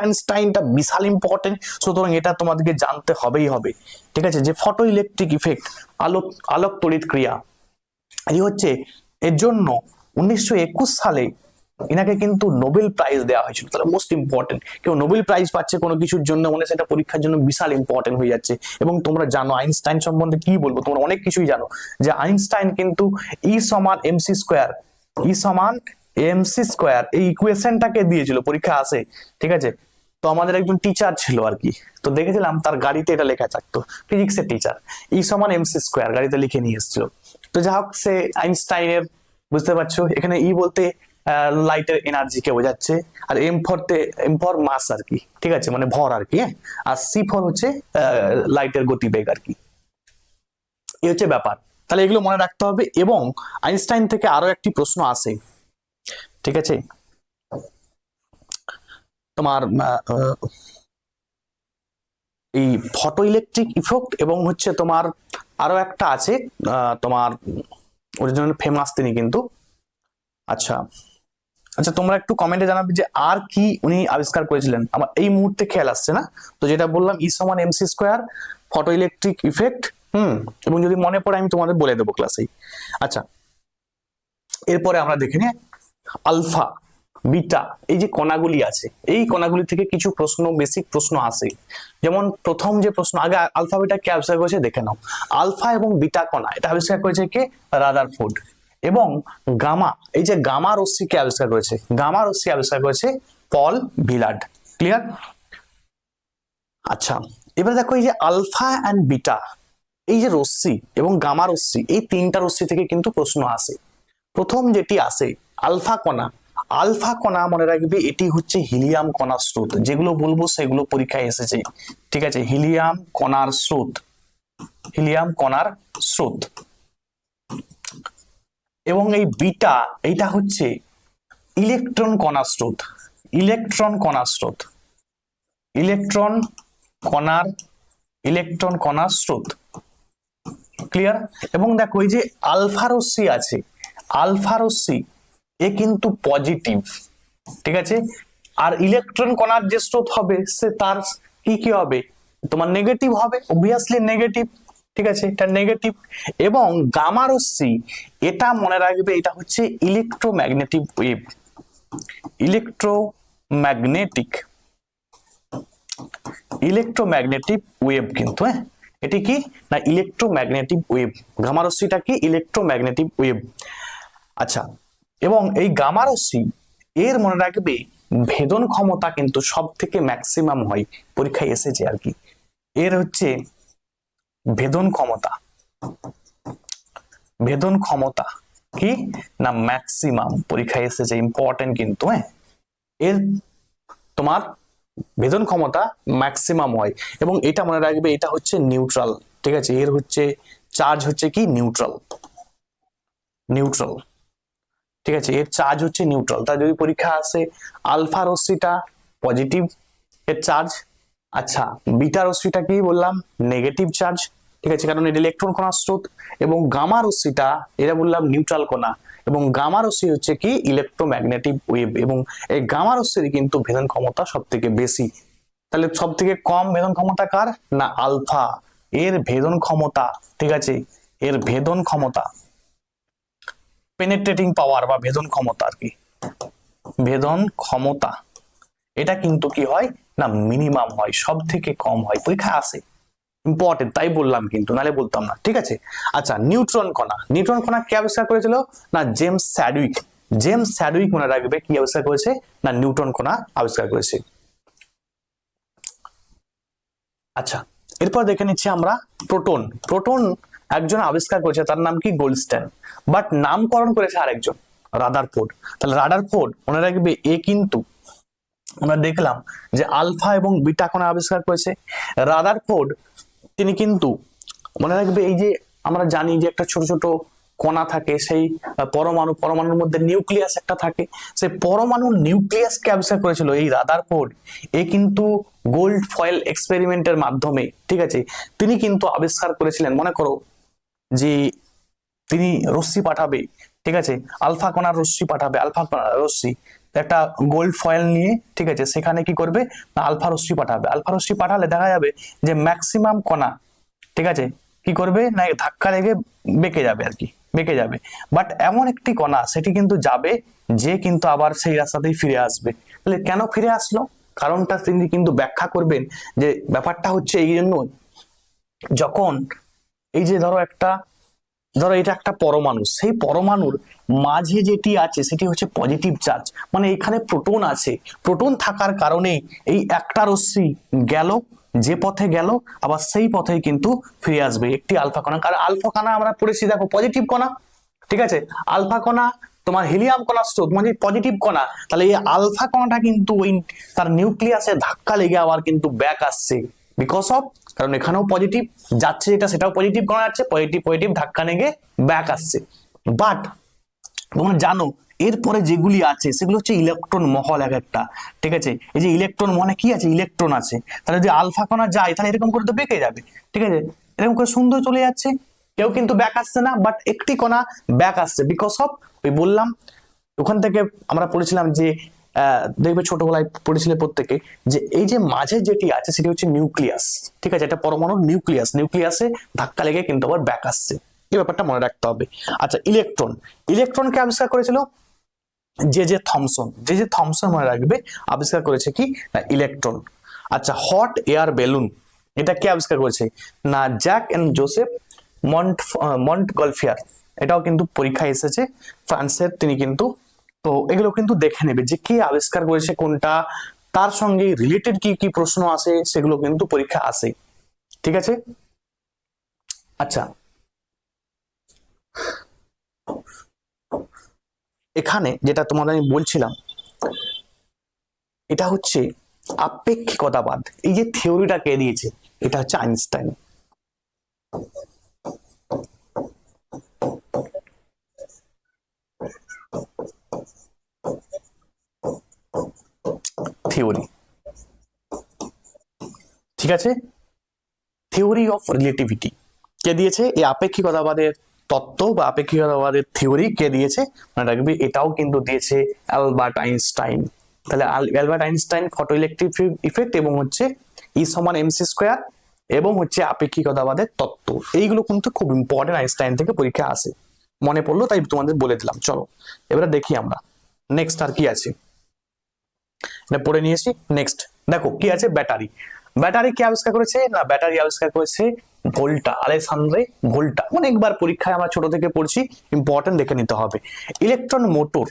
আইনস্টাইনটা বিশাল ইম্পর্টেন্ট, সুতরাং এটা তোমাদেরকে জানতে হবে, ঠিক আছে? যে ফটো ইলেকট্রিক ইফেক্ট, আলোক তড়িৎ ক্রিয়া, এই হচ্ছে এর জন্য 1921 সালে এনাকে কিন্তু নোবেল প্রাইজ দেওয়া হয়েছিল। তাহলে মোস্ট ইম্পর্টেন্ট, কেউ নোবেল প্রাইজ পাচ্ছে কোনো কিছুর জন্য মানে সেটা পরীক্ষার জন্য বিশাল ইম্পর্টেন্ট হয়ে যাচ্ছে। এবং তোমরা জানো আইনস্টাইন সম্বন্ধে কি বলবো, তোমরা অনেক কিছুই জানো, যে আইনস্টাইন কিন্তু ই সমান এমসি স্কোয়ার এই ইকুয়েশনটাকে দিয়েছিল, পরীক্ষা আসে, ঠিক আছে? তো আমাদের একজন টিচার ছিল আর কি, তো দেখেছিলাম তার গাড়িতে এটা লেখা থাকতো, ফিজিক্সের টিচার, ই সমান এমসি স্কোয়ার গাড়িতে লিখে নিয়ে এসেছিল। তো যা হোক, সে আইনস্টাইনের, বুঝতে পারছো, এখানে ই বলতে লাইটের এনার্জিকে বোঝাচ্ছে, আর এম ফর মাস আর কি, ঠিক আছে? মানে ভর আর কি, হ্যাঁ। আর সি ফর হচ্ছে লাইটের গতিবেগ আর কি। এই হচ্ছে ব্যাপার, তাহলে এগুলো মনে রাখতে হবে। এবং আইনস্টাইন থেকে আরো একটি প্রশ্ন আসে, ঠিক আছে? তোমার এই ফটো ইলেকট্রিক ইফেক্ট এবং হচ্ছে তোমার আরো একটা আছে তোমার ওর জন্য ফেমাস তিনি কিন্তু। আচ্ছা, তোমরা একটু কমেন্টে জানাবে যে আর কি উনি আবিষ্কার করেছিলেন, আমার এই মুহূর্তে খেয়াল আসছে না। তো যেটা বললাম ই সমান MC square, photo electric effect, এবং যদি মনে পড়ে আমি তোমাদের বলে দেবো ক্লাসেই। আচ্ছা, এরপরে আমরা দেখে নিই আলফা বিটা, এই যে কণাগুলি আছে, এই কণাগুলি থেকে কিছু প্রশ্ন, বেসিক প্রশ্ন আসে। যেমন প্রথম যে প্রশ্ন, আগে আলফা বিটা কে আবিষ্কার করেছে দেখে নাও। আলফা এবং বিটা কণা এটা আবিষ্কার করেছে কে? রাদারফোর্ড। এবং গামা, এই যে গামা রশ্মি কে আবিষ্কার করেছে? গামা রশ্মি আবিষ্কার করেছে পল ভিলার্ড। ক্লিয়ার? আচ্ছা, এবার দেখো এই যে আলফা এন্ড বিটা, এই যে রশ্মি এবং গামা রশ্মি, এই তিনটা রশ্মি থেকে কিন্তু প্রশ্ন আসে। প্রথম যেটি আসে আলফা কণা মনে রাখবে, এটি হচ্ছে হিলিয়াম কণার স্রোত। যেগুলো বলবো সেগুলো পরীক্ষায় এসেছে, ঠিক আছে? হিলিয়াম কণার স্রোত। এবং এই বিটা এইটা হচ্ছে ইলেকট্রন কণার স্রোত, ইলেকট্রন কণার স্রোত, ইলেকট্রন কণার স্রোত। ক্লিয়ার? এবং দেখো এই যে আলফা রশ্মি আছে, আলফা রশ্মি এ কিন্তু পজিটিভ, ঠিক আছে, আর ইলেকট্রন কণার যে স্রোত হবে সে তার কি হবে, তোমার নেগেটিভ হবে, অবভিয়াসলি নেগেটিভ, ঠিক আছে, এটা নেগেটিভ। এবং গামা রশ্মি এটা মনে রাখবে এটা হচ্ছে ইলেকট্রোম্যাগনেটিক ওয়েভ, ইলেকট্রোম্যাগনেটিক ওয়েভ কিন্তু, হ্যাঁ, এটি কি না ইলেকট্রোম্যাগনেটিক ওয়েভ, গামা রশ্মিটা কি ইলেকট্রোম্যাগনেটিক ওয়েভ। আচ্ছা, এবং এই গামা রশ্মি এর মনে রাখবে ভেদন ক্ষমতা কিন্তু সব থেকে ম্যাক্সিমাম হয়, পরীক্ষায় এসেছে আর কি, এর হচ্ছে ভেদন ক্ষমতা কি না ম্যাক্সিমাম, পরীক্ষায় এসেছে, ইম্পর্টেন্ট কিন্তু, হ্যাঁ, এর তোমার ভেদন ক্ষমতা ম্যাক্সিমাম হয়। এবং এটা মনে রাখবে এটা হচ্ছে নিউট্রাল, ঠিক আছে, এর হচ্ছে চার্জ হচ্ছে কি নিউট্রাল, ঠিক আছে, এর চার্জ হচ্ছে নিউট্রাল। তা যদি পরীক্ষা আসে আলফা রশ্মিটা পজিটিভ এর চার্জ, আচ্ছা বিটা রশ্মিটা কি বললাম নেগেটিভ চার্জ, ঠিক আছে, কারণ এটা ইলেকট্রন কণার স্রোত। এবং গামা রশ্মিটা এটা বললাম নিউট্রাল কণা, এবং গামা রশ্মি হচ্ছে কি ইলেকট্রোম্যাগনেটিক ওয়েভ, এবং এই গামা রশ্মির কিন্তু ভেদন ক্ষমতা সব থেকে বেশি। তাহলে সব থেকে কম ভেদন ক্ষমতা কার না আলফা, এর ভেদন ক্ষমতা, ঠিক আছে, এর ভেদন ক্ষমতা পেনেট্রেটিং পাওয়ার বা ভেদন ক্ষমতা আর কি, ভেদন ক্ষমতা এটা কিন্তু কি হয় না মিনিমাম হয়, সব থেকে কম হয়, পরীক্ষা আসে, ইম্পর্টেন্ট, তাই বললাম কিন্তু, নালে বলতাম না, ঠিক আছে। আচ্ছা নিউট্রন কণা কে আবিষ্কার করেছিল না জেমস স্যাডউইক মনে রাখবে কি আবিষ্কার করেছে না নিউট্রন কণা আবিষ্কার করেছে। আচ্ছা এরপর দেখে নিচ্ছি আমরা প্রোটন একজন আবিষ্কার করেছে, তার নাম কি গোল্ডস্টাইন, বাট নামকরণ করেছে আরেকজন রাদারফোর্ড। তাহলে রাদারফোর্ড মনে রাখবে এ কিন্তু আমরা দেখলাম যে আলফা এবং বিটা কণা আবিষ্কার করেছে। রাদারফোর্ড তিনি কিন্তু মনে রাখবে এই যে আমরা জানি যে একটা ছোট ছোট কণা থাকে, সেই পরমাণুর মধ্যে নিউক্লিয়াস একটা থাকে, সেই পরমাণুর নিউক্লিয়াসকে আবিষ্কার করেছিল এই রাদারফোর্ড। এ কিন্তু গোল্ড ফয়েল এক্সপেরিমেন্টের মাধ্যমে, ঠিক আছে, তিনি কিন্তু আবিষ্কার করেছিলেন, মনে করো যে তিনি রশ্মি পাঠাবে, ঠিক আছে, আলফা কণার রশ্মি পাঠাবে, আলফা কণার রশ্মি একটা গোল্ড ফয়েল নিয়ে, ঠিক আছে, সেখানে কি করবে না আলফা রশ্মি পাঠাবে, আলফা রশ্মি পাঠালে দেখা যাবে যে ম্যাক্সিমাম কণা, ঠিক আছে, কি করবে না ধাক্কা লেগে বেঁকে যাবে আর কি, বেঁকে যাবে। বাট এমন একটি কণা সেটি কিন্তু যাবে, যে কিন্তু আবার সেই রাস্তাতেই ফিরে আসবে। তাহলে কেন ফিরে আসলো, কারণটা তিনি কিন্তু ব্যাখ্যা করবেন, যে ব্যাপারটা হচ্ছে এই জন্য, যখন এই যে ধরো এটা একটা পরমাণু, সেই পরমাণুর মাঝে যেটি আছে সেটি হচ্ছে পজিটিভ চার্জ, মানে এখানে প্রোটন আছে, প্রোটন থাকার কারণে এই একটা রশ্মি গেল, যে পথে গেল আবার সেই পথেই কিন্তু ফিরে আসবে একটি আলফা কণা। কারণ আলফা কণা আমরা পড়েছি দেখো পজিটিভ কণা, ঠিক আছে, আলফা কণা তোমার হিলিয়াম কণা স্রোত মানে পজিটিভ কণা। তাহলে এই আলফা কণাটা কিন্তু ওই তার নিউক্লিয়াসে ধাক্কা লেগে আবার কিন্তু ব্যাক আসছে, বিকজ অফ কারণ এখানেও পজিটিভ যাচ্ছে, যেটা সেটাও পজিটিভ কণা যাচ্ছে, পজিটিভ ধাক্কা লেগে ব্যাক আসছে। বাট তোমরা জানো এরপরে যেগুলি আছে সেগুলো হচ্ছে ইলেকট্রন মহল এক একটা, ঠিক আছে, এই যে ইলেকট্রন মনে কি আছে ইলেকট্রন আছে, তাহলে যদি আলফা কণা যায় তাহলে এরকম করে তো বেঁকে যাবে, ঠিক আছে, এরকম করে সুন্দর চলে যাচ্ছে, কেউ কিন্তু ব্যাক আসছে না, বাট একটি কণা ব্যাক আসছে, বিকজ অফ ওই বললাম ওখান থেকে আমরা পড়েছিলাম যে দেখবে ছোটবেলায় পড়েছিলে প্রত্যেকে, যে এই যে মাঝে যেটি আছে সেটি হচ্ছে নিউক্লিয়াস, ঠিক আছে, এটা পরমাণুর নিউক্লিয়াসে ধাক্কা লেগে কিন্তু আবার ব্যাক আসছে, এই ব্যাপারটা মনে রাখতে হবে। আচ্ছা ইলেকট্রনকে আবিষ্কার করেছিল জে থমসন মনে রাখবে আবিষ্কার করেছে কি না ইলেকট্রন। আচ্ছা হট এয়ার বেলুন এটা কে আবিষ্কার করেছে না জ্যাক এন্ড জোসেফ মন্টগলফিয়ার, এটাও কিন্তু পরীক্ষায় এসেছে, ফ্রান্সের তিনি কিন্তু। তো এগুলো কিন্তু দেখে নেবে যে কে আবিষ্কার করেছে কোনটা, তার সঙ্গে রিলেটেড কি কি প্রশ্ন আসে সেগুলো কিন্তু পরীক্ষা আসে, ঠিক আছে। আচ্ছা এখানে যেটা তোমাদের আমি বলছিলাম এটা হচ্ছে আপেক্ষিকতাবাদ, এই যে থিওরিটা কে দিয়েছে এটা হচ্ছে আইনস্টাইন। থিওরি, ঠিক আছে, থিওরি অফ রিলেটিভিটি কে দিয়েছে? এই আপেক্ষিকতাবাদের তত্ত্ব বা আপেক্ষিকতাবাদের থিওরি কে দিয়েছে? মনে রাখবে এটাও কিন্তু দিয়েছে অ্যালবার্ট আইনস্টাইন। তাহলে Albert Einstein photo electric effect এবং হচ্ছে ই সমান এমসি স্কোয়ার এবং হচ্ছে আপেক্ষিকতাবাদের তত্ত্ব, এইগুলো কিন্তু খুব ইম্পর্টেন্ট, আইনস্টাইন থেকে পরীক্ষা আসে, মনে পড়লো তাই তোমাদের বলে দিলাম। চলো এবারে দেখি আমরা নেক্সট আর কি আছে, এটা পড়ে নিয়েছি। নেক্সট দেখো কি আছে, ব্যাটারি। ব্যাটারি কে আবিষ্কার করেছে? না ব্যাটারি আবিষ্কার করেছে ভোল্টা, আলেসান্দ্রে ভোল্টা। অনেকবার পরীক্ষায় আমরা ছোট থেকে পড়ছি, ইম্পর্টেন্ট দেখে নিতে হবে। ইলেকট্রন মোটর,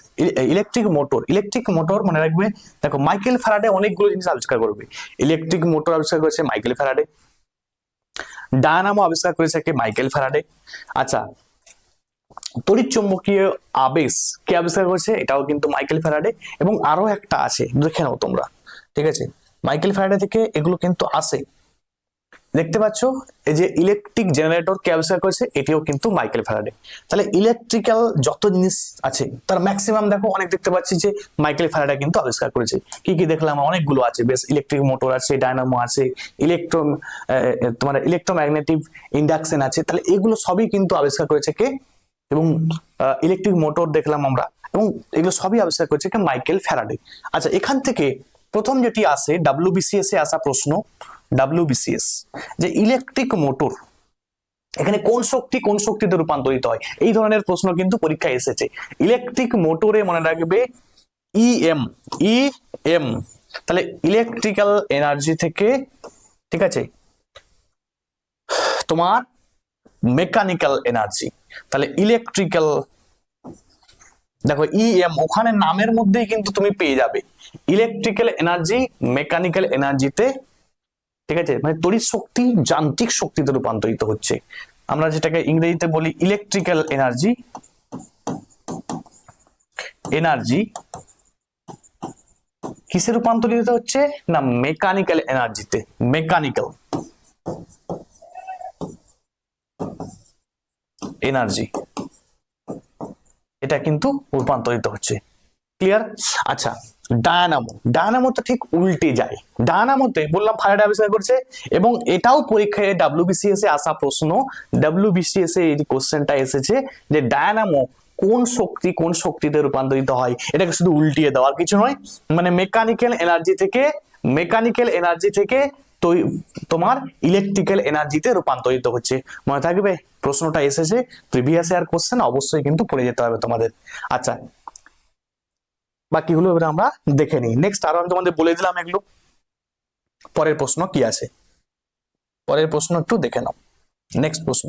ইলেকট্রিক মোটর মনে রাখবে। দেখো মাইকেল ফ্যারাডে অনেকগুলো জিনিস আবিষ্কার করবে। ইলেকট্রিক মোটর আবিষ্কার করেছে মাইকেল ফ্যারাডে। ডায়নামো আবিষ্কার করেছে কে? Michael Faraday. আচ্ছা, তড়িৎ চুম্বকীয় আবেশ কে আবিষ্কার করেছে? এটাও কিন্তু মাইকেল ফ্যারাডে। এবং আরো একটা আছে, দেখে নাও তোমরা, ঠিক আছে, মাইকেল ফ্যারাডে থেকে এগুলো কিন্তু আসে। দেখতে পাচ্ছ এই যে ইলেকট্রিক জেনারেটর কে আবিষ্কার করেছে? এটিও কিন্তু মাইকেল ফ্যারাডে। তাহলে ইলেকট্রিক্যাল যত জিনিস আছে তার ম্যাক্সিমাম দেখো অনেক দেখতে পাচ্ছি যে মাইকেল ফ্যারাডে কিন্তু আবিষ্কার করেছে। কি কি দেখলাম? অনেকগুলো আছে, বেশ, ইলেকট্রিক মোটর আছে, ডায়নামো আছে, তোমার ইলেকট্রোম্যাগনেটিক ইন্ডাকশন আছে। তাহলে এগুলো সবই কিন্তু আবিষ্কার করেছে কে? এবং ইলেকট্রিক মোটর দেখলাম আমরা, এবং এগুলো সবই আবিষ্কার করেছে কে? Michael Faraday. আচ্ছা, এখান থেকে প্রথম যেটি আসে ডাব্লিউবিসিএস এ আসা প্রশ্ন, ডাব্লিউবিসিএস, যে ইলেকট্রিক মোটর এখানে কোন শক্তি কোন শক্তিতে রূপান্তরিত হয়, এই ধরনের প্রশ্ন কিন্তু পরীক্ষায় এসেছে। ইলেকট্রিক মোটরে মনে রাখবে ইএম, ইএম, তাহলে ইলেকট্রিক্যাল এনার্জি থেকে, ঠিক আছে, তোমার মেকানিক্যাল এনার্জি, তাহলে ইলেকট্রিক্যাল, দেখো ইএম ওখানে নামের মধ্যেই কিন্তু তুমি পেয়ে যাবে ইলেকট্রিক্যাল এনার্জি মেকানিক্যাল এনার্জিতে, ঠিক আছে, মানে তড়িৎ শক্তি যান্ত্রিক শক্তিতে রূপান্তরিত হচ্ছে। আমরা যেটাকে ইংরেজিতে বলি ইলেকট্রিক্যাল এনার্জি, এনার্জি কিসে রূপান্তরিত হচ্ছে? না মেকানিক্যাল এনার্জিতে, মেকানিক্যাল এনার্জি এটা কিন্তু রূপান্তরিত হচ্ছে। ক্লিয়ার? আচ্ছা, ডায়নামো, ডায়নামো তো ঠিক উল্টে যায়। ডায়নামোতে বললাম ফ্যারাডে আবিষ্কার করছে, এবং এটাও পরীক্ষায় ডাব্লিউবিসিএস এ আসা প্রশ্ন। ডাব্লিউবিসিএস এ এই কোশ্চেনটা এসেছে যে ডায়নামো কোন শক্তি কোন শক্তিতে রূপান্তরিত হয়, এটাকে শুধু উল্টিয়ে দেওয়া, আর কিছু নয়। মানে মেকানিক্যাল এনার্জি থেকে তোমার ইলেকট্রিক্যাল এনার্জিতে রূপান্তরিত হচ্ছে। মনে থাকবে, প্রশ্নটা এসেছে প্রিভিয়াস ইয়ার কোশ্চেন, অবশ্যই কিন্তু পড়ে যেতে হবে তোমাদের। আচ্ছা, বাকিগুলো এবার আমরা দেখে নিই। নেক্সট আরো আমি তোমাদের বলে দিলাম এগুলো। পরের প্রশ্ন কি আছে, পরের প্রশ্ন একটু দেখে নাও। নেক্সট প্রশ্ন,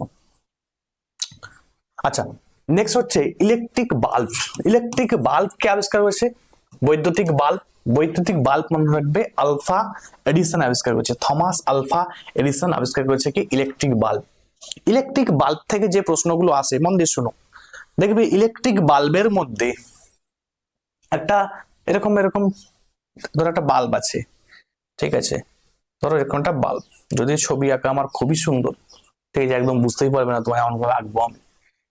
আচ্ছা, নেক্সট হচ্ছে ইলেকট্রিক বাল্ব। ইলেকট্রিক বাল্ব কে আবিষ্কার করেছে? বৈদ্যুতিক বাল্ব। বৈদ্যুতিক বাল্ব মনে রাখবে আলফা এডিসন আবিষ্কার করেছে, থমাস আলফা এডিসন আবিষ্কার করেছে কি? Electric bulb. ইলেকট্রিক বাল্ব থেকে যে প্রশ্নগুলো আসে মন দিয়ে শুনো। দেখবে ইলেকট্রিক বাল্বের মধ্যে একটা এরকম এরকম ধরো একটা বাল্ব আছে, ঠিক আছে, ধরো এরকম একটা বাল্ব, যদি ছবি আঁকা আমার খুবই সুন্দর, ঠিক আছে, একদম বুঝতেই পারবে না তোমার এমন ভাবে আঁকবো আমি।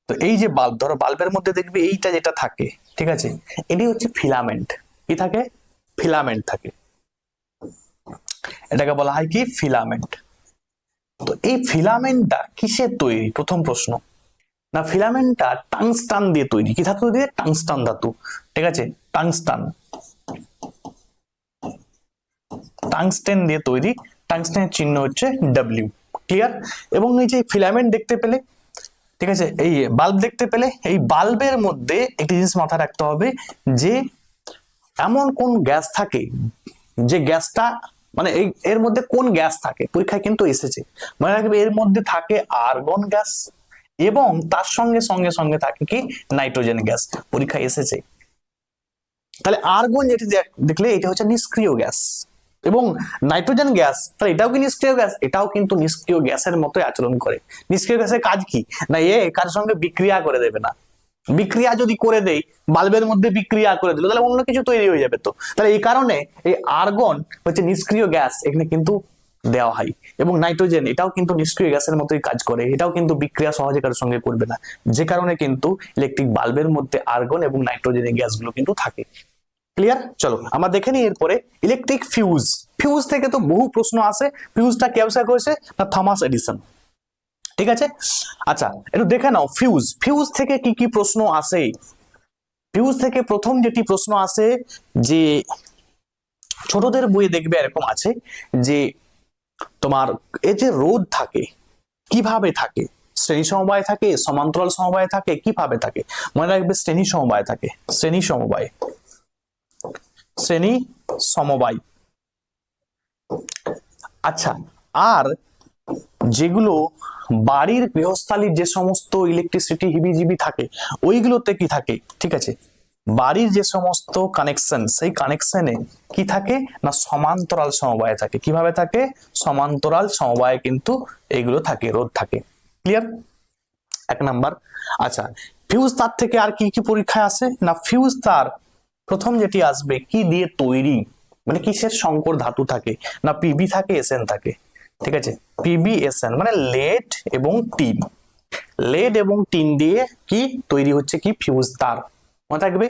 তো এই যে বাল্ব, ধরো বাল্বের মধ্যে দেখবে এইটা যেটা থাকে, ঠিক আছে, এটি হচ্ছে ফিলামেন্ট। কি থাকে? ফিলামেন্ট থাকে, এটাকে বলা হয় কি? ফিলামেন্ট। তো এই ফিলামেন্টটা কিসের তৈরি? প্রথম প্রশ্ন। না ফিলামেন্টটা টাংস্টান দিয়ে তৈরি। কি ধাতু দিয়ে? টাংস্টান ধাতু, ঠিক আছে, টাংস্টান, টাংস্টেন দিয়ে তৈরি। টাংস্টেনের চিহ্ন হচ্ছে ডব্লিউ। ক্লিয়ার? এবং এই যে ফিলামেন্ট দেখতে পেলে, ঠিক আছে, এই বাল্ব দেখতে পেলে, এই বাল্বের মধ্যে একটি জিনিস মাথায় রাখতে হবে যে এমন কোন গ্যাস থাকে যে গ্যাসটা, মানে এর মধ্যে কোন গ্যাস থাকে, পরীক্ষায় কিন্তু এসেছে। মনে রাখবে এর মধ্যে থাকে আর্গন গ্যাস, এবং তার সঙ্গে সঙ্গে সঙ্গে থাকে কি? নাইট্রোজেন গ্যাস, পরীক্ষায় এসেছে। তাহলে আর্গন যেটি দেখলে এটা হচ্ছে নিষ্ক্রিয় গ্যাস, এবং নাইট্রোজেন গ্যাস, তাহলে এটাও কি নিষ্ক্রিয় গ্যাস? এটাও কিন্তু নিষ্ক্রিয় গ্যাসের মতোই আচরণ করে। নিষ্ক্রিয় গ্যাসের কাজ কি? না কার সঙ্গে বিক্রিয়া করে দেবে না। বিক্রিয়া যদি করে দেই, বাল্বের মধ্যে বিক্রিয়া করে দিল, তাহলে অন্য কিছু তৈরি হয়ে যাবে। তো তাহলে এই কারণে এই আর্গন হচ্ছে নিষ্ক্রিয় গ্যাস, এখানে কিন্তু দেওয়া হয়। এবং নাইট্রোজেন এটাও কিন্তু নিষ্ক্রিয় গ্যাসের মতোই কাজ করে, এটাও কিন্তু বিক্রিয়া সহজে কারোর সঙ্গে করবে না, যে কারণে কিন্তু ইলেকট্রিক বাল্বের মধ্যে আর্গন এবং নাইট্রোজেনের গ্যাসগুলো কিন্তু থাকে। ক্লিয়ার? চলো আমরা দেখে নিই এরপরে ইলেকট্রিক ফিউজ। ফিউজ থেকে তো বহু প্রশ্ন আসে। ফিউজটা কে আবিষ্কার করেছে? না থমাস এডিসন। ঠিক আছে, আচ্ছা একটু দেখে নাও ফিউজ। ফিউজ থেকে কি কি প্রশ্ন আসে? ফিউজ থেকে প্রথম যেটি প্রশ্ন আসে, যে ছোটদের বইয়ে দেখবে এরকম আছে যে তোমার এই যে রোধ থাকে কিভাবে থাকে, শ্রেণী সমবায় থাকে, সমান্তরাল সমবায় থাকে, কিভাবে থাকে? মনে রাখবে শ্রেণী সমবায় থাকে, শ্রেণী সমবায়, শ্রেণী সমবায়। আচ্ছা, আর যেগুলো বাড়ির গৃহস্থালির যে সমস্ত ইলেকট্রিসিটি হিবিজিবি থাকে ওইগুলোতে কি থাকে? ঠিক আছে, বাড়ির যে সমস্ত কানেকশন সেই কানেকশনে কি থাকে? না সমান্তরাল সমবায় থাকে। কিভাবে থাকে? সমান্তরাল সমবায়ে কিন্তু এগুলো থাকে, রোধ থাকে। ক্লিয়ার? এক নাম্বার। আচ্ছা, ফিউজ তার থেকে আর কি কি পরীক্ষায় আসে? না ফিউজ তার প্রথম যেটি আসবে কি দিয়ে তৈরি, মানে কিসের সংকর ধাতু থাকে? না পিবি থাকে, এসএন থাকে। ঠিক আছে, পিবি এসএন মানে লেড এবং টিন। লেড এবং টিন দিয়ে কি তৈরি হচ্ছে? কি ফিউজ তার, মনে থাকবে।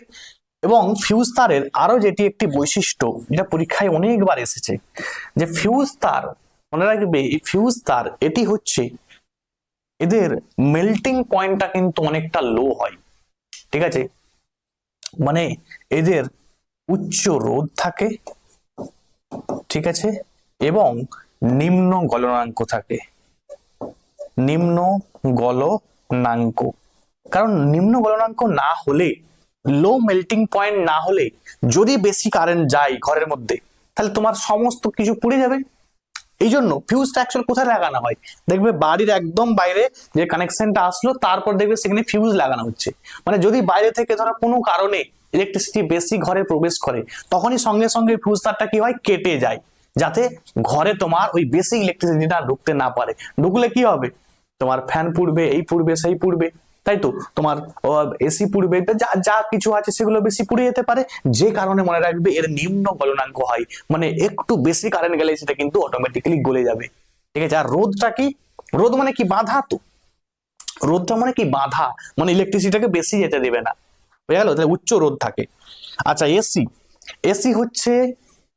এবং ফিউজ তারের আরো যেটি একটি বৈশিষ্ট্য, যেটা পরীক্ষায় অনেকবার এসেছে, যে ফিউজ তার, মনে রাখবে এই ফিউজ তার এটি হচ্ছে এদের মেল্টিং পয়েন্টটা কিন্তু অনেকটা লো হয়। ঠিক আছে, মানে এদের উচ্চ রোধ থাকে, ঠিক আছে, এবং নিম্ন গলনাঙ্ক থাকে, নিম্ন গলনাঙ্ক। কারণ নিম্ন গলনাঙ্ক না হলে, লো মেল্টিং পয়েন্ট না হলে, যদি বেশি কারেন্ট যায় ঘরের মধ্যে তাহলে তোমার সমস্ত কিছু পুড়ে যাবে। এই জন্য ফিউজটা অ্যাকচুয়ালি কোথায় লাগানো হয়? দেখবে বাড়ির একদম বাইরে যে কানেকশনটা আসলো তারপর দেখবে সেখানে ফিউজ লাগানো হচ্ছে। মানে যদি বাইরে থেকে ধরো কোনো কারণে ইলেকট্রিসিটি বেশি ঘরে প্রবেশ করে তখনই সঙ্গে সঙ্গে ফিউজ তারটা কি হয়? কেটে যায়, যাতে ঘরে তোমার ওই বেশি ইলেকট্রিসিটিটা ঢুকতে না পারে। ঢুকলে কি হবে? তোমার ফ্যান পুড়বে, এই পুড়বে, সেই পুড়বে, তাই তো তোমার এসি পুড়বে, যা যা কিছু আছে সেগুলো বেশি পুড়ে যেতে পারে। যে কারণে মনে রাখবে এর নিম্ন গলনাঙ্ক হয়, মানে একটু বেশি কারেন্ট গেলে সেটা কিন্তু অটোমেটিক্যালি গলে যাবে। ঠিক আছে, আর রোধটা কি? রোধ মানে কি? বাধা। তো রোধটা মানে কি? বাধা, মানে ইলেকট্রিসিটিটাকে বেশি যেতে দেবে না। বুঝে গেল? তাহলে উচ্চ রোধ থাকে। আচ্ছা, এসি। এসি হচ্ছে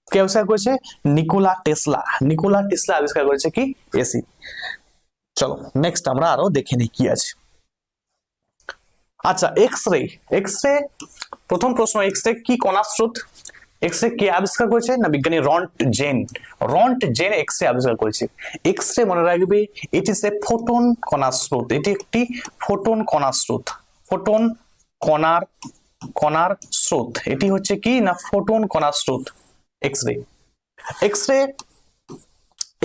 কে আবিষ্কার করেছে? Nikola Tesla. নিকোলা টেসলা আবিষ্কার করেছে কি? এসি। চলো নেক্সট আমরা আরো দেখে নিই কি আছে। আচ্ছা, এক্স রে। এক্স রে প্রথম প্রশ্ন, এক্স রে কি কণা স্রোত? এক্স রে কে আবিষ্কার করেছে? না বিজ্ঞানী রন্টজেন। রন্টজেন এক্স রে আবিষ্কার করেছে। এক্স রে মনে রাখবে ইট ইজ এ ফোটন কণা স্রোত। এটি একটি ফোটন কণা স্রোত। ফোটন কণার কণার স্রোত, এটি হচ্ছে কি? না ফোটন কণার স্রোত এক্স রে। এক্স রে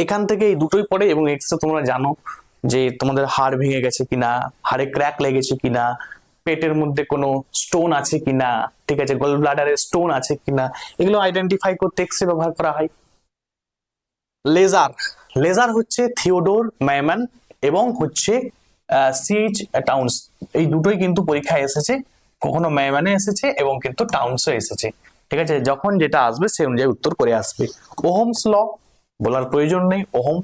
এখান থেকে এই দুটোই পড়ে। এবং এক্স রে তোমরা জানো যে তোমাদের হাড় ভেঙে গেছে কিনা, হাড়ে ক্র্যাক লেগেছে কিনা, পেটের মধ্যে কোনো স্টোন আছে কিনা, ঠিক আছে, গল ব্লাডারে স্টোন আছে কিনা, এগুলো আইডেন্টিফাই করতে এক্স রে ব্যবহার করা হয়। লেজার। লেজার হচ্ছে থিওডোর ম্যামান এবং হচ্ছে সিএইচ টাউন্স। এই দুটোই কিন্তু পরীক্ষায় এসেছে, কখনো ম্যামানে এসেছে এবং কিন্তু টাউন্সও এসেছে। ঠিক আছে, যখন যেটা আসবে সেই অনুযায়ী উত্তর করে আসবে। ওহমস ল বলার প্রয়োজন নেই, ওহম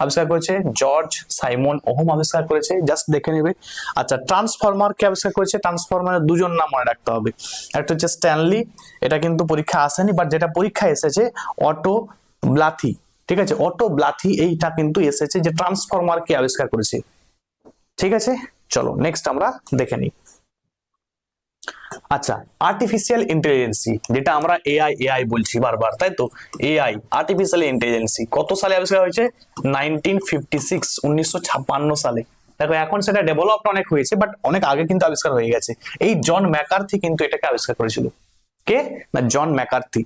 আবিষ্কার করেছে জর্জ সাইমন ওহম আবিষ্কার করেছে, জাস্ট দেখে নেবে। আচ্ছা, ট্রান্সফরমার কে আবিষ্কার করেছে? ট্রান্সফরমারের দুজন নাম মনে রাখতে হবে, একটা হচ্ছে স্ট্যানলি, এটা কিন্তু পরীক্ষা আসেনি, বাট যেটা পরীক্ষা এসেছে অটো ব্লাথি। ঠিক আছে, অটো ব্লাথি এইটা কিন্তু এসেছে যে ট্রান্সফরমার কে আবিষ্কার করেছে। ঠিক আছে, চলো নেক্সট আমরা দেখে নিই। আচ্ছা, আর্টিফিশিয়াল ইন্টেলিজেন্সি, যেটা আমরা এআই এআই বলছি বারবার, তাই তো? এআই আর্টিফিশিয়াল ইন্টেলিজেন্সি কত সালে আবিষ্কার হয়েছে? 1956, 1956 সালে। দেখো এখন সেটা ডেভেলপড অনেক হয়েছে, বাট অনেক আগে কিন্তু আবিষ্কার হয়ে গেছে। এই জন ম্যাকার্থি কিন্তু এটাকে আবিষ্কার করেছিল। কে? না জন ম্যাকার্থি।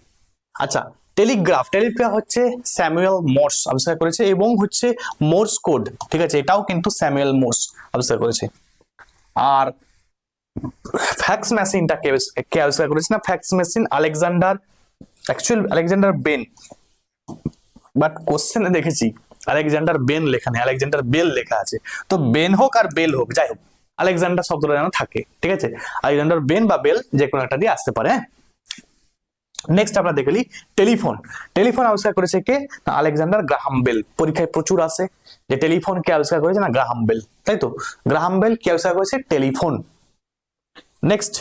আচ্ছা, টেলিগ্রাফ। টেলিগ্রাফ হচ্ছে স্যামুয়েল মোর্স আবিষ্কার করেছে, এবং হচ্ছে মোর্স কোড, ঠিক আছে, এটাও কিন্তু স্যামুয়েল মোর্স আবিষ্কার করেছে। আর ফ্যাক্স মেশিনটা কে আবিষ্কার করেছে? না fax machine Alexander Bain. But কোশ্চেনে দেখেছি আলেকজান্ডার বেন লেখা নেই, আলেকজান্ডার বেল লেখা আছে। তো বেন হোক আর বেল হোক, যাই হোক আলেকজান্ডার শব্দটা যেন থাকে। ঠিক আছে, আলেকজান্ডার বেন বা বেল যে কোনো একটা দিয়ে আসতে পারে। নেক্সট আমরা দেখে নিই টেলিফোন। টেলিফোন আবিষ্কার করেছে কে? না আলেকজান্ডার গ্রাহাম বেল। পরীক্ষায় প্রচুর আসে যে টেলিফোন কে আবিষ্কার করেছে? না গ্রাহাম বেল, তাই তো। গ্রাহাম বেল কি আবিষ্কার করেছে? টেলিফোন। নেক্সট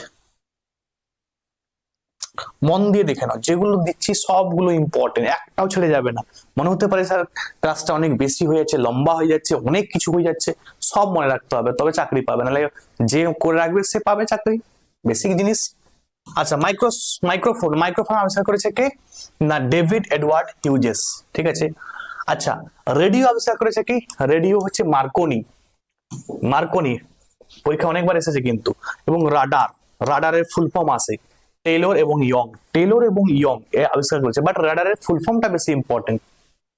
মন দিয়ে দেখে নাও, যেগুলো দিচ্ছি সবগুলো ইম্পর্টেন্ট, একটাও ছেড়ে যাবে না। মনে হতে পারে স্যার ক্লাসটা অনেক বেশি হয়ে যাচ্ছে, লম্বা হয়ে যাচ্ছে, অনেক কিছু হয়ে যাচ্ছে, সব মনে রাখতে হবে, তবে চাকরি পাবে, নাহলে যে করে রাখবে সে পাবে চাকরি, বেসিক জিনিস। আচ্ছা মাইক্রোফোন আবিষ্কার করেছে কে? না ডেভিড এডওয়ার্ড হিউজেস, ঠিক আছে। আচ্ছা রেডিও আবিষ্কার করেছে কি? রেডিও হচ্ছে মার্কনি, পরীক্ষা অনেকবার এসেছে কিন্তু। এবং রাডারের ফুল ফর্ম আছে টেইলর এবং ইয়ং এ আবিষ্কার করেছে, বাট রাডারের ফুল ফর্মটা বেশি important.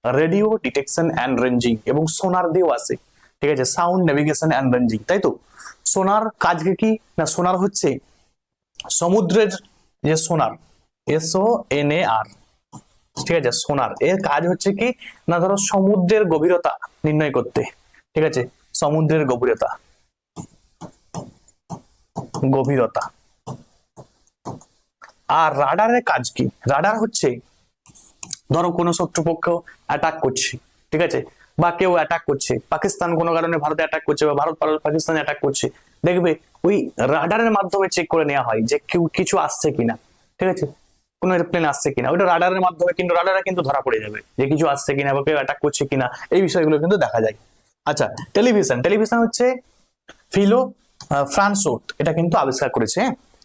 Radio detection and ranging, এবং সোনার দিয়েও আছে, ঠিক আছে, সাউন্ড নেভিগেশন অ্যান্ড রেঞ্জিং, তাই তো। সোনার কাজকে কি? না সোনার হচ্ছে সমুদ্রের যে সোনার, SONAR, ঠিক আছে। সোনার এর কাজ হচ্ছে কি? না ধরো সমুদ্রের গভীরতা নির্ণয় করতে, ঠিক আছে, সমুদ্রের গভীরতা। আর রাডারের কাজ কি? রাডার হচ্ছে ধরো কোনো শত্রুপক্ষ অ্যাটাক করছে, ঠিক আছে, বা কেউ অ্যাটাক করছে, পাকিস্তান কোনো কারণে ভারতে অ্যাটাক করছে, বা ভারত পাকিস্তানে অ্যাটাক করছে, দেখবে ওই রাডারের মাধ্যমে চেক করে নেওয়া হয় যে কেউ কিছু আসছে কিনা, ঠিক আছে, কোনো এরোপ্লেন আসছে কিনা, ওইটা রাডারের মাধ্যমে, কিন্তু রাডারে কিন্তু ধরা পড়ে যাবে যে কিছু আসছে কিনা বা কেউ অ্যাটাক করছে কিনা, এই বিষয়গুলো কিন্তু দেখা যায়। আচ্ছা টেলিভিশন হচ্ছে ফিলো ফ্রান্সোট, এটা কিন্তু আবিষ্কার করেছে,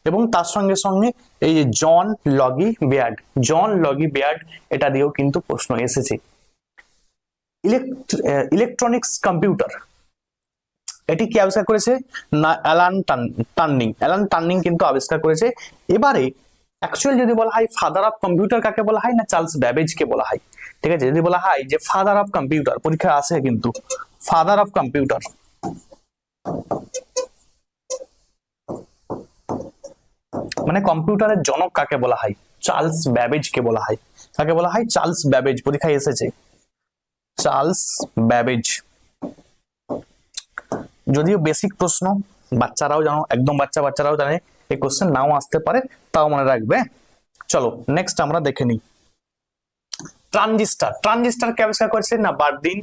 এবং তার সঙ্গে সঙ্গে এই যে জন লগি বেয়ার্ড, এটা দিয়েও কিন্তু প্রশ্ন এসেছে। ইলেকট্রনিক্স কম্পিউটার, এটি কি আবিষ্কার করেছে? না অ্যালান টার্নিং কিন্তু আবিষ্কার করেছে। এবারে অ্যাকচুয়ালি যদি বলা হয় ফাদার অফ কম্পিউটার কাকে বলা হয়? না চার্লস ব্যাবেজ কে বলা হয়, ঠিক আছে। যদি বলা হয় যে ফাদার অফ কম্পিউটার, পরীক্ষা আসে কিন্তু ফাদার অফ কম্পিউটার, মানে কম্পিউটারের জনক কাকে বলা হয়? চার্লস ব্যাবেজ কে বলা হয়। কাকে বলা হয়? চার্লস ব্যাবেজ, পরীক্ষায় এসেছে চার্লস ব্যাবেজ। যদিও বেসিক প্রশ্ন, বাচ্চারাও জানো, একদম বাচ্চারাও জানে, এই কোশ্চেন নাও আসতে পারে, তাও মনে রাখবে। চলো নেক্সট আমরা দেখে নিই ট্রানজিস্টার কে আবিষ্কার করেছে? না বার্দিন,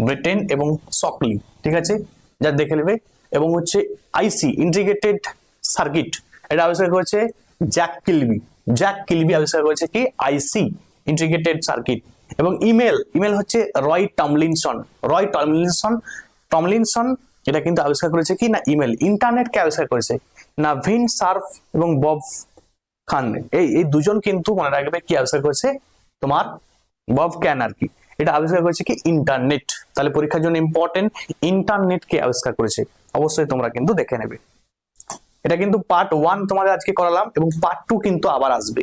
ব্রিটেন এবং সকলি, ঠিক আছে, যা দেখে নেবে। এবং হচ্ছে আইসি ইন্টিগ্রেটেড সার্কিট, এটা আবিষ্কার করেছে জ্যাক কিলবি আবিষ্কার করেছে কি? আইসি ইন্টিগ্রেটেড সার্কিট। এবং ইমেল হচ্ছে রয় টমলিনসন, এটা কিন্তু আবিষ্কার করেছে কি? না ইমেল। ইন্টারনেট কে আবিষ্কার করেছে? না ভিন সার্ফ এবং বব খান, এই দুজন কিন্তু মনে রাখবে কি আবিষ্কার করেছে? তোমার বব ক্যান আর কি, এটা আবিষ্কার করেছে কি? ইন্টারনেট। তাহলে পরীক্ষার জন্য ইম্পর্টেন্ট, ইন্টারনেট কে আবিষ্কার করেছে, অবশ্যই তোমরা কিন্তু দেখে নেবে। এটা কিন্তু পার্ট 1 তোমাদের আজকে করালাম, এবং পার্ট 2 কিন্তু আবার আসবে।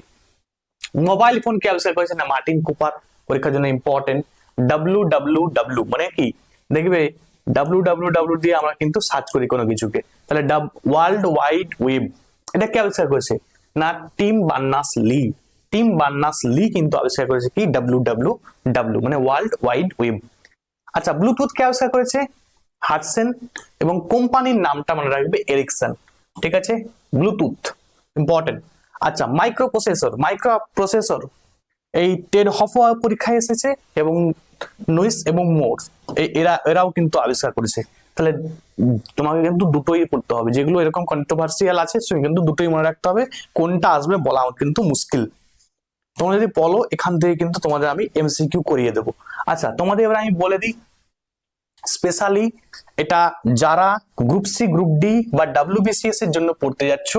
মোবাইল ফোন কে আবিষ্কার করেছে? না মার্টিন কুপার, পরীক্ষার জন্য ইম্পর্টেন্ট। WWW মানে কি? দেখবে WWW দিয়ে আমরা কিন্তু সার্চ করি কোনো কিছুকে, তাহলে ওয়ার্ল্ড ওয়াইড ওয়েব, এটা কে আবিষ্কার করেছে? না টিম বার্নার্স লি কিন্তু আবিষ্কার করেছে কি? WWW মানে ওয়ার্ল্ড ওয়াইড ওয়েব। আচ্ছা ব্লুটুথ কে আবিষ্কার করেছে? হাডসন, এবং কোম্পানির নামটা মনে রাখবে এরিকসন, ঠিক আছে। Bluetooth important. আচ্ছা মাইক্রোপ্রসেসর এই টেড হফওয়ার পরীক্ষায় এসেছে, এবং নইস এবং মোর এরাও কিন্তু আবিষ্কার করেছে। তাহলে তোমাকে কিন্তু দুটোই পড়তে হবে, যেগুলো এরকম কন্ট্রোভার্সিয়াল আছে সে কিন্তু দুটোই মনে রাখতে হবে, কোনটা আসবে বলা কিন্তু মুশকিল। তোমরা যদি বলো এখান থেকে কিন্তু তোমাদের আমি MCQ করিয়ে দেবো। আচ্ছা তোমাদের এবার আমি বলে দিই, স্পেশালি এটা যারা গ্রুপ সি গ্রুপ ডি বা WBCS এর জন্য পড়তে যাচ্ছ,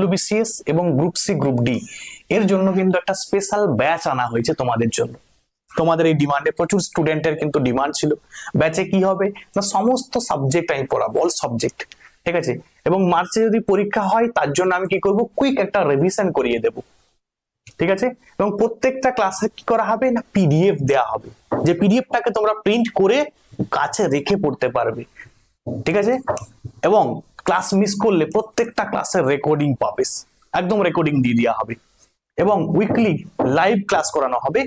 WBCS এবং গ্রুপ সি গ্রুপ ডি এর জন্য কিন্তু একটা স্পেশাল ব্যাচ আনা হয়েছে তোমাদের জন্য। তোমাদের এই ডিমান্ডে প্রচুর স্টুডেন্টের কিন্তু ডিমান্ড ছিল, ব্যাচে কি হবে না সমস্ত সাবজেক্ট আমি পড়াবো, অল সাবজেক্ট, ঠিক আছে। এবং মার্চে যদি পরীক্ষা হয় তার জন্য আমি কি করব? কুইক একটা রিভিশন করিয়ে দেব, ঠিক আছে। এবং প্রত্যেকটা ক্লাসে কি করা হবে? না PDF দেওয়া হবে, যে PDFটাকে তোমরা প্রিন্ট করে কাছে রেখে পড়তে পারবে, ঠিক আছে। এবং ক্লাস মিস করলে প্রত্যেকটা ক্লাসের রেকর্ডিং পাবে, একদম রেকর্ডিং দিয়ে দেওয়া হবে। এবং উইকলি লাইভ ক্লাস করানো হবে।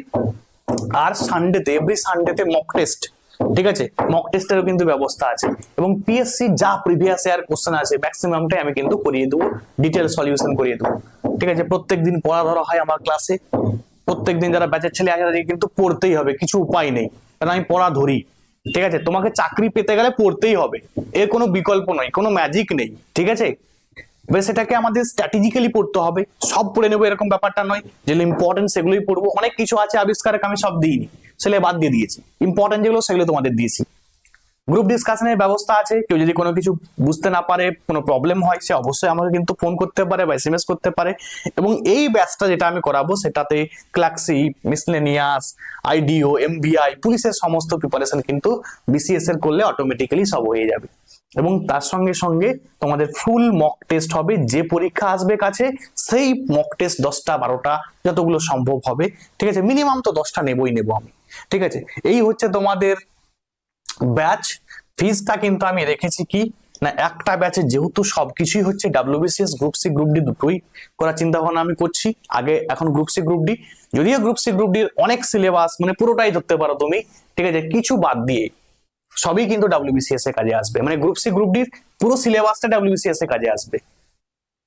আর সানডেতে, এভরি সানডেতে মক টেস্ট, ঠিক আছে, মক টেস্টেরও কিন্তু ব্যবস্থা আছে, এবং পিএসসি যা প্রিভিয়াস ইয়ার কোশ্চেন আছে ম্যাক্সিমামটাই আমি কিন্তু করিয়ে দেবো, ডিটেল সলিউশন করিয়ে দেবো। ঠিক আছে, প্রত্যেকদিন পড়া ধরা হয় আমার ক্লাসে, প্রত্যেকদিন যারা ব্যাচের ছেলে আছে তাদেরকে কিন্তু পড়তেই হবে, কিছু উপায় নেই, কারণ আমি পড়া ধরি। ঠিক আছে, তোমাকে চাকরি পেতে গেলে পড়তেই হবে, এর কোনো বিকল্প নয়, কোনো ম্যাজিক নেই। ঠিক আছে, এবার সেটাকে আমাদের স্ট্র্যাটেজিক্যালি পড়তে হবে, সব পড়ে নেবো এরকম ব্যাপারটা নয়, যেগুলো ইম্পর্টেন্ট সেগুলোই পড়বো। অনেক কিছু আছে আবিষ্কারক আমি সব দিইনি, সেগুলো বাদ দিয়ে দিয়েছি, ইম্পর্টেন্ট যেগুলো সেগুলো তোমাদের দিয়েছি। গ্রুপ ডিসকাশনের ব্যবস্থা আছে, কেউ যদি কোনো কিছু বুঝতে না পারে, কোনো প্রবলেম হয়, সে অবশ্যই আমাকে কিন্তু ফোন করতে পারে বা এসএমএস করতে পারে। এবং এই ব্যাচটা যেটা আমি করাবো সেটাতে ক্লার্কশিপ, মিসলেনিয়াস, আইডিও, এমবিআই, পুলিশের সমস্ত প্রিপারেশন কিন্তু বিসিএস এর করলে অটোমেটিক্যালি সব হয়ে যাবে। এবং তার সঙ্গে সঙ্গে তোমাদের ফুল মক টেস্ট হবে, যে পরীক্ষা আসবে কাছে সেই মক টেস্ট 10টা 12টা যতগুলো সম্ভব হবে। ঠিক আছে, মিনিমাম তো 10টা নেবই নেবো আমি। ঠিক আছে, এই হচ্ছে তোমাদের ব্যাচ। ফিজটা কিন্তু আমি রেখেছি কি না, একটা ব্যাচে যেহেতু সবকিছুই হচ্ছে WBCS, group C group D দুটোই করার চিন্তা ভাবনা আমি করছি আগে, এখন গ্রুপ সি গ্রুপ ডি, যদিও গ্রুপ সি গ্রুপ ডির অনেক সিলেবাস মানে পুরোটাই ধরতে পারো তুমি, ঠিক আছে, কিছু বাদ দিয়ে সবই কিন্তু ডাব্লিউবিসিএস এর কাজে আসবে, মানে গ্রুপ সি গ্রুপ ডির পুরো সিলেবাসটা ডাব্লিউবিসিএস এর কাজে আসবে।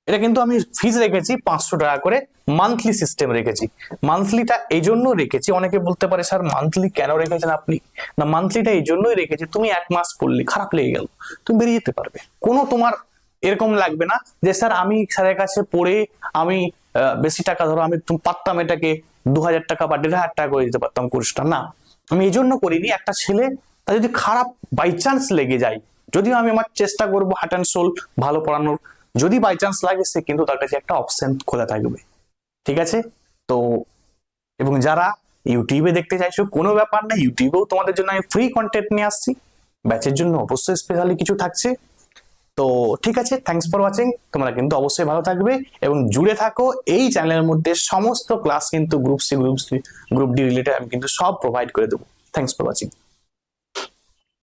এটা কিন্তু আমি ফিজ রেখেছি 500 টাকা করে, মান্থলি সিস্টেম রেখেছি। মান্থলিটা এই জন্য রেখেছি, অনেকে বলতে পারে স্যার মান্থলি কেন রেখেছেন আপনি, না মান্থলিটা এই জন্যই রেখেছি, তুমি 1 মাস পড়লে খারাপ লেগে গেল তুমি বেরিয়ে যেতে পারবে, কোনো তোমার এরকম লাগবে না যে স্যার আমি স্যারের কাছে পড়ে আমি বেশি টাকা, ধরো আমি পারতাম এটাকে 2000 টাকা বা 1500 টাকা করে দিতে পারতাম কোর্সটা, না আমি এই জন্য করিনি। একটা ছেলে তার যদি খারাপ বাই চান্স লেগে যায়, যদিও আমি আমার চেষ্টা করবো হার্ট অ্যান্ড সোল ভালো পড়ানোর, যদি বাই চান্স লাগে সে কিন্তু তার কাছে একটা অপশন খোলা থাকবে। ঠিক আছে, তো এবং যারা ইউটিউবে দেখতে চাইছো কোনো ব্যাপার না, ইউটিউবেও তোমাদের জন্য আমি ফ্রি কন্টেন্ট নিয়ে আসছি, ব্যাচের জন্য অবশ্যই স্পেশালি কিছু থাকছে। তো ঠিক আছে, থ্যাঙ্কস ফর ওয়াচিং, তোমরা কিন্তু অবশ্যই ভালো থাকবে এবং জুড়ে থাকো। এই চ্যানেলের মধ্যে সমস্ত ক্লাস কিন্তু group C group D related আমি কিন্তু সব প্রোভাইড করে দেবো। Thanks for watching.